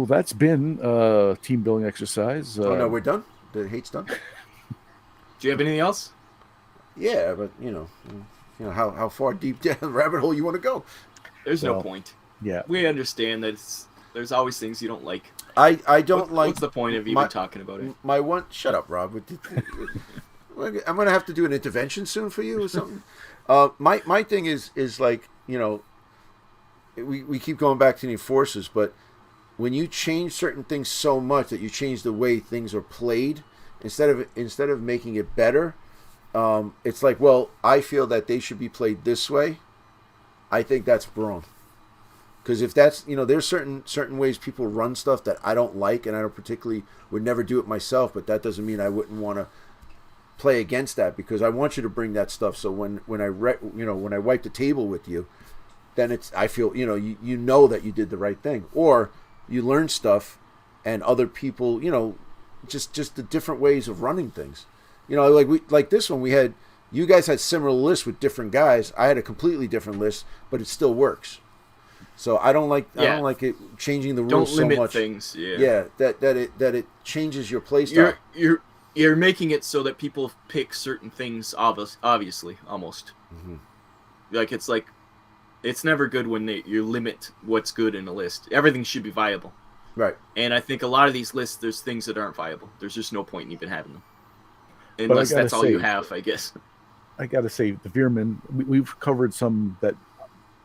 that's been team building exercise. Oh no, we're done. The hate's done. Do you have anything else? Yeah, but you know how far deep down the rabbit hole you want to go. There's no point. Yeah, we understand that there's always things you don't like. I don't like. What's the point of even talking about it? My one. Shut up, Rob. I'm gonna have to do an intervention soon for you or something. My thing is like, you know, we keep going back to the enforcers, but when you change certain things so much that you change the way things are played, instead of making it better, it's like, well, I feel that they should be played this way. I think that's wrong. Because if that's, you know, there's certain ways people run stuff that I don't like, and I don't particularly would never do it myself, but that doesn't mean I wouldn't want to play against that, because I want you to bring that stuff. So when I wipe the table with you, then I feel, you know that you did the right thing, or you learn stuff, and other people, just the different ways of running things. Like this one, you guys had similar lists with different guys. I had a completely different list, but it still works. So I don't like it changing the rules so much. Don't limit things. Yeah, that it changes your play style. You're making it so that people pick certain things obviously almost. Mm-hmm. It's never good when you limit what's good in a list. Everything should be viable. Right. And I think a lot of these lists, there's things that aren't viable. There's just no point in even having them. Unless that's all you have, I guess. I gotta say, the Veer-Myn, we've covered some that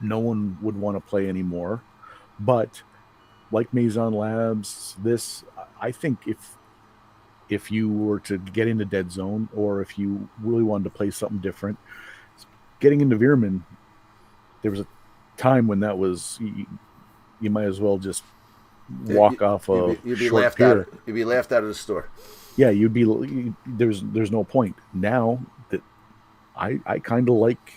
no one would want to play anymore, but like Maison Labs, I think if you were to get into Deadzone, or if you really wanted to play something different, getting into Veer-Myn, there was a time when that was, you might as well just walk off a you'd be short laughed pier. out. You'd be laughed out of the store. Yeah, there's no point. Now that I kind of like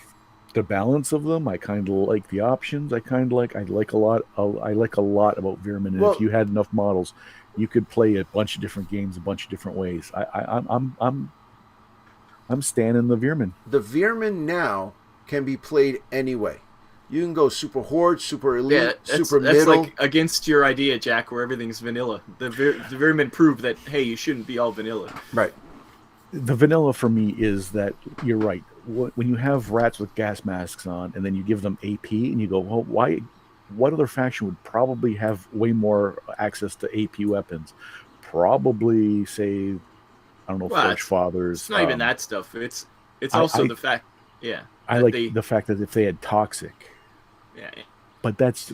the balance of them, I kind of like the options. I like a lot about Veer-Myn. And if you had enough models, you could play a bunch of different games, a bunch of different ways. I'm standing the Veer-Myn. The Veer-Myn now can be played anyway. You can go super horde, super elite, super middle. That's like against your idea, Jack, where everything's vanilla. The Veer-Myn proved that, hey, you shouldn't be all vanilla. Right. The vanilla for me is that you're right. When you have rats with gas masks on, and then you give them AP, and you go, well, why? What other faction would probably have way more access to AP weapons? Probably, say, I don't know, Flesh Fathers. It's not even that stuff. It's also the fact. Yeah. I like the fact that if they had toxic. Yeah. But that's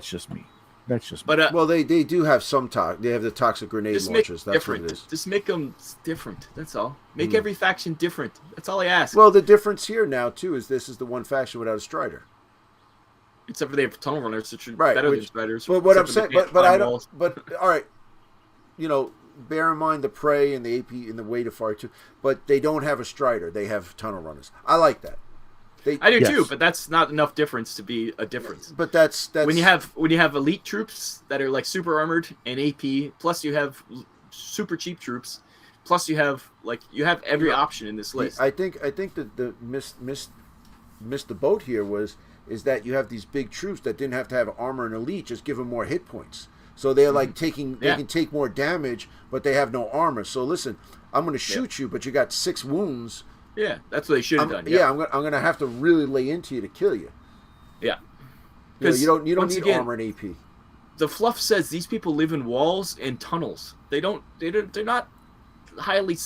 just me. That's just me. But they do have some They have the toxic grenade launchers. That's different. what it is. Just make them different. That's all. Make every faction different. That's all I ask. Well, the difference here now too is this is the one faction without a Strider. Except for they have tunnel runners, which are right, better than Striders. But what I'm saying, but I don't. But all right, bear in mind the Prey and the AP and the Way to Far too. But they don't have a Strider. They have tunnel runners. I like that. I do too, but that's not enough difference to be a difference. But that's when you have elite troops that are like super armored and AP, plus you have super cheap troops, plus you have every option in this list. I think that the missed the boat here is that you have these big troops that didn't have to have armor and elite, just give them more hit points. So they're like they can take more damage, but they have no armor. So listen, I'm going to shoot you, but you got 6 wounds. Yeah, that's what they should have done. Yeah, I'm going to have to really lay into you to kill you. Yeah, because you don't need armor and AP. The fluff says these people live in walls and tunnels. They're not highly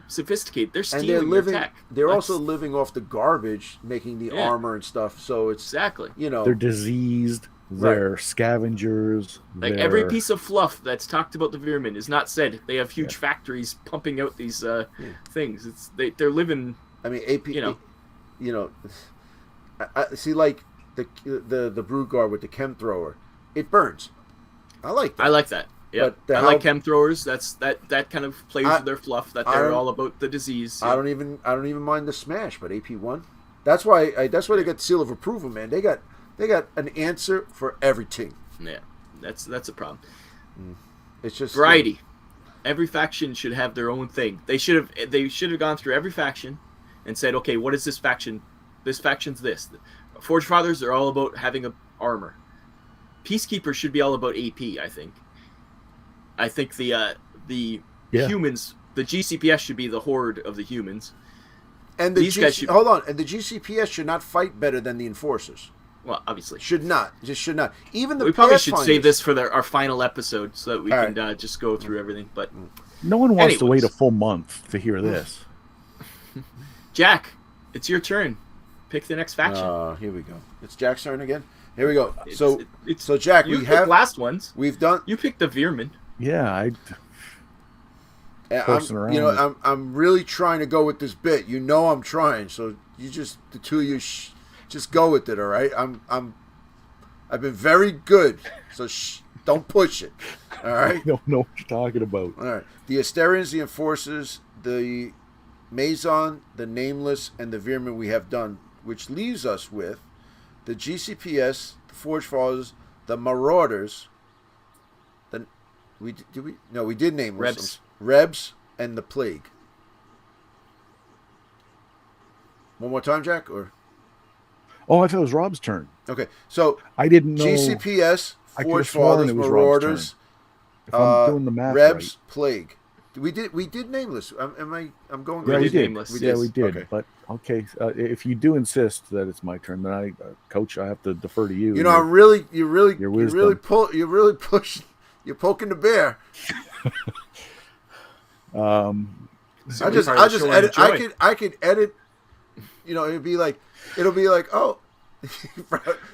sophisticated. They're stealing your tech. They're also living off the garbage, making the armor and stuff. So it's exactly. They're diseased. They're scavengers. Every piece of fluff that's talked about the Veer-Myn is not said. They have huge factories pumping out these things. They're living. I mean, AP. I see, like the Brood Guard with the chem thrower, it burns. I like that. I like that. Yeah, But I like chem throwers. That kind of plays with their fluff. That they're don't- all about the disease. I don't even mind the smash, but AP1. That's why they got the seal of approval, man. They got an answer for everything. Yeah, that's a problem. It's just Variety. Every faction should have their own thing. They should have gone through every faction and said, okay, what is this faction? This faction's this. Forge Fathers are all about having a armor. Peacekeepers should be all about AP. I think the humans, the GCPS should be the horde of the humans. And These guys should... hold on, and the GCPS should not fight better than the enforcers. Well, obviously, should not. Just should not. Even the we probably should Pathfinders- save this for our final episode so that we All can right. just go through everything. But No one wants to Anyways. wait a full month to hear this. Jack, it's your turn. Pick the next faction. Here we go. It's Jack's turn again. Here we go. It's So Jack, you we picked have last ones. we've done. You picked the Veer-Myn. Yeah, Horsing around. I'm really trying to go with this bit. You know, I'm trying. So you just the two of you just go with it. All right. I've been very good. So don't push it. All right. I don't know what you're talking about. All right. The Asterians, the Enforcers, the Maison, the Nameless, and the Veer-Myn we have done, which leaves us with the GCPS, the Forge Fathers, the Marauders. We did Nameless. Rebs and the Plague. One more time, Jack, or Oh, I thought it was Rob's turn. okay. So I didn't know. GCPS, I could've Forge sworn Fathers, it was Rob's Marauders, If I'm doing the math Rebs, right. Plague. We did Nameless. I'm going. Yeah, We we did did. Nameless. Yeah, we did. Okay. But okay, if you do insist that it's my turn, then Coach, I have to defer to you. You know, you're really wisdom. you're poking the bear. So I just edit. I could edit. You know, it'll be like, oh,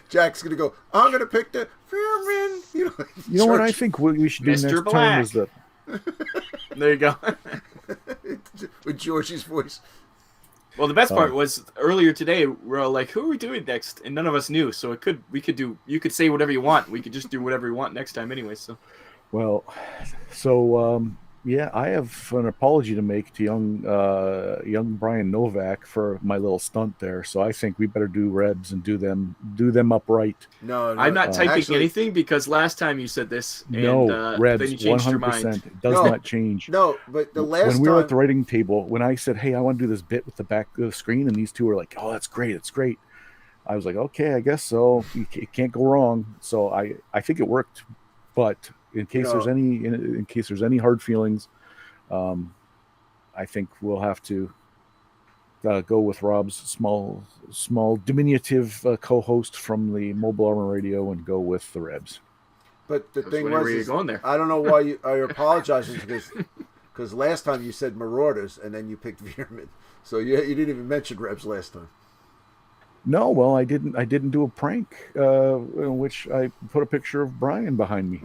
Jack's gonna go. I'm gonna pick the Veer-Myn. You You know what I think we should do Mr. next Black. time is that There you go. with Georgie's voice. Well, the best part was earlier today. We're all like, "Who are we doing next?" And none of us knew. So you could say whatever you want. We could just do whatever we want next time anyway. So yeah, I have an apology to make to young Brian Novak for my little stunt there. So I think we better do Rebs and do them upright. No, I'm not typing actually, anything because last time you said this, and No, Rebs, then you changed your mind. 100%. It does No. not change. No, but the last When we were time at the writing table, when I said, "Hey, I want to do this bit with the back of the screen," and these two were like, "Oh, that's great, it's great," I was like, "Okay, I guess so. It can't go wrong." So I think it worked, but in case there's any hard feelings, I think we'll have to go with Rob's small diminutive co-host from the Mobile Armor Radio and go with the Rebs. But the I was thing wondering was, where you're going there. I don't know why you are apologizing because last time you said Marauders and then you picked Veer-Myn, so you didn't even mention Rebs last time. No, well, I didn't do a prank in which I put a picture of Brian behind me.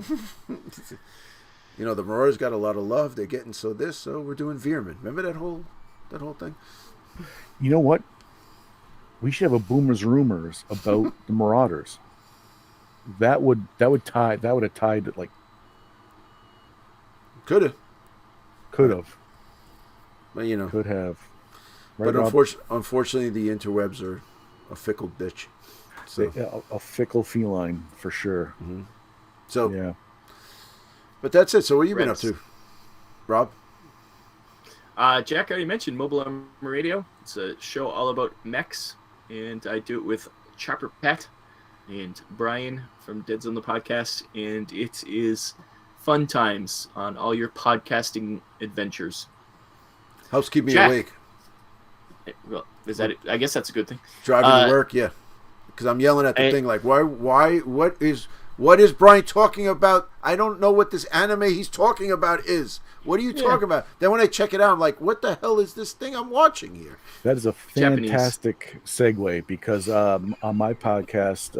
You know, the Marauders got a lot of love. They're getting so we're doing Veer-Myn. Remember that whole thing? You know what? We should have a Boomers Rumors about the Marauders. That would have tied it like Could have. Well, you know. Could have. Right, But Rob? unfortunately, the interwebs are a fickle bitch. So, A fickle feline for sure. so Yeah. but that's it. So what have you been up Rebs. to, Rob? Jack already mentioned Mobile Armor Radio. It's a show all about mechs, and I do it with Chopper Pat and Brian from Deadzone the podcast, and it is fun times on all your podcasting adventures. Helps keep me Jack. awake. Well, is that it? I guess that's a good thing. Driving to work, yeah. Because I'm yelling at the I- thing like, why, what is Brian talking about? I don't know what this anime he's talking about is. What are you talking about? Then when I check it out, I'm like, what the hell is this thing I'm watching here? That is a Japanese. fantastic segue because on my podcast,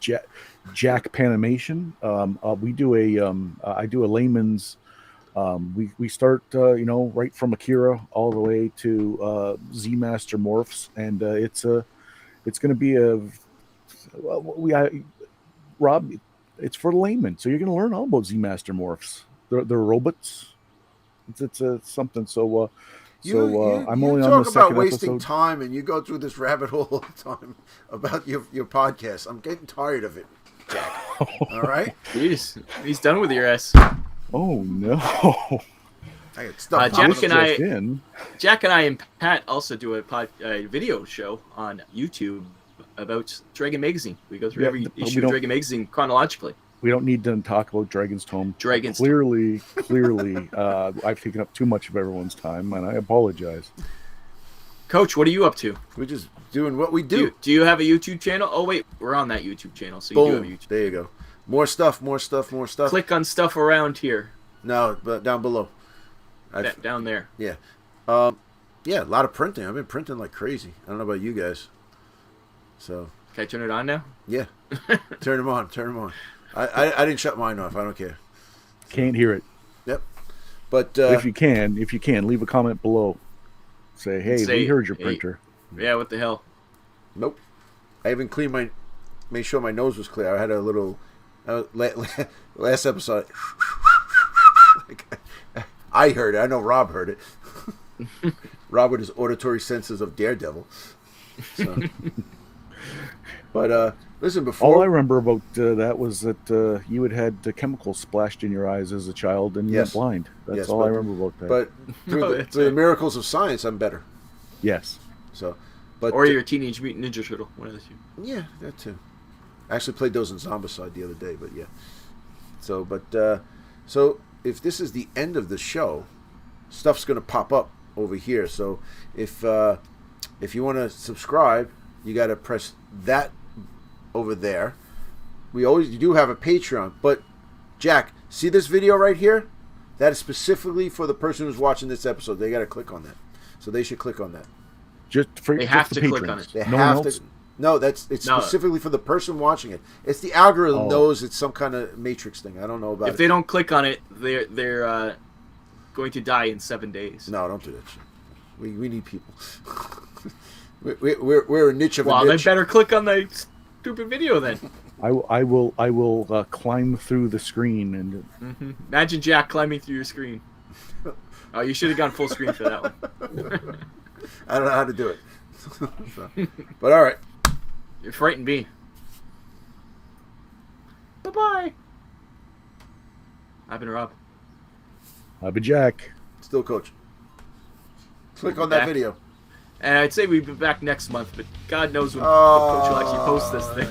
Jack Panimation, we do I do a layman's. We start right from Akira all the way to Z Master Morphs, and It's going to be Rob, it's for laymen, so you're going to learn all about Z-Master morphs. They're robots. It's something. So I'm only on the talk second about wasting episode. time, and you go through this rabbit hole all the time about your podcast. I'm getting tired of it, Jack. All right? He's done with your ass. Oh no! I got stuff Jack and I and Pat also do a video show on YouTube about Dragon Magazine. We go through every issue of Dragon Magazine chronologically. We don't need to talk about Dragon's Tome. Clearly, I've taken up too much of everyone's time, and I apologize. Coach, what are you up to? We're just doing what we do. Do you have a YouTube channel? Oh wait, we're on that YouTube channel, so you Boom. do have a YouTube. There you go. More stuff. Click on stuff around here. No, but down below. Down there. Yeah. Yeah, a lot of printing. I've been printing like crazy. I don't know about you guys. So. Can I turn it on now? Yeah. Turn them on. I didn't shut mine off. I don't care. Can't hear it. Yep. But if you can, leave a comment below. Say, hey, we heard your printer. Yeah, what the hell? Nope. I even made sure my nose was clear. I had a little last episode. I heard it. I know Rob heard it. Rob with his auditory senses of Daredevil. So. But listen, before all I remember about that was that you had chemicals splashed in your eyes as a child and you went blind. That's all I remember about that. But through the miracles of science, I'm better. Yes. So, but or you're a Teenage Mutant Ninja Turtle, one of the two. Yeah, that too. I actually played those in Zombicide the other day, but yeah. So, so if this is the end of the show, stuff's going to pop up over here. So if you want to subscribe, you got to press that over there. You do have a Patreon, but Jack, see this video right here? That is specifically for the person who's watching this episode. They got to click on that. So they should click on that. They have to click on it. They have to. No, it's specifically for the person watching it. It's the algorithm knows it's some kind of matrix thing. I don't know about it. If they don't click on it, they're going to die in 7 days. No, don't do that shit. We need people. we're a niche of a niche. Well, they better click on the stupid video then. I will climb through the screen and Imagine Jack climbing through your screen. Oh, you should have gone full screen for that one. I don't know how to do it. So, but all right. You're frightened me. Bye-bye. I've been Rob. I've been Jack. Still Coach. Click on that video. And I'd say we'd be back next month, but God knows when Coach will actually post this thing.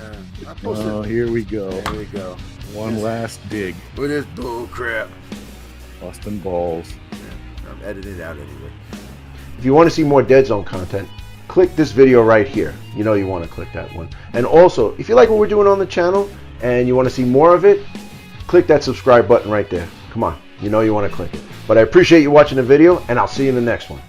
Oh, here we go. There we go. One last dig. With this bull crap. Busting balls. Yeah, I'm editing it out anyway. If you want to see more Deadzone content, click this video right here. You know you want to click that one. And also, if you like what we're doing on the channel and you want to see more of it, click that subscribe button right there. Come on, you know you want to click it. But I appreciate you watching the video, and I'll see you in the next one.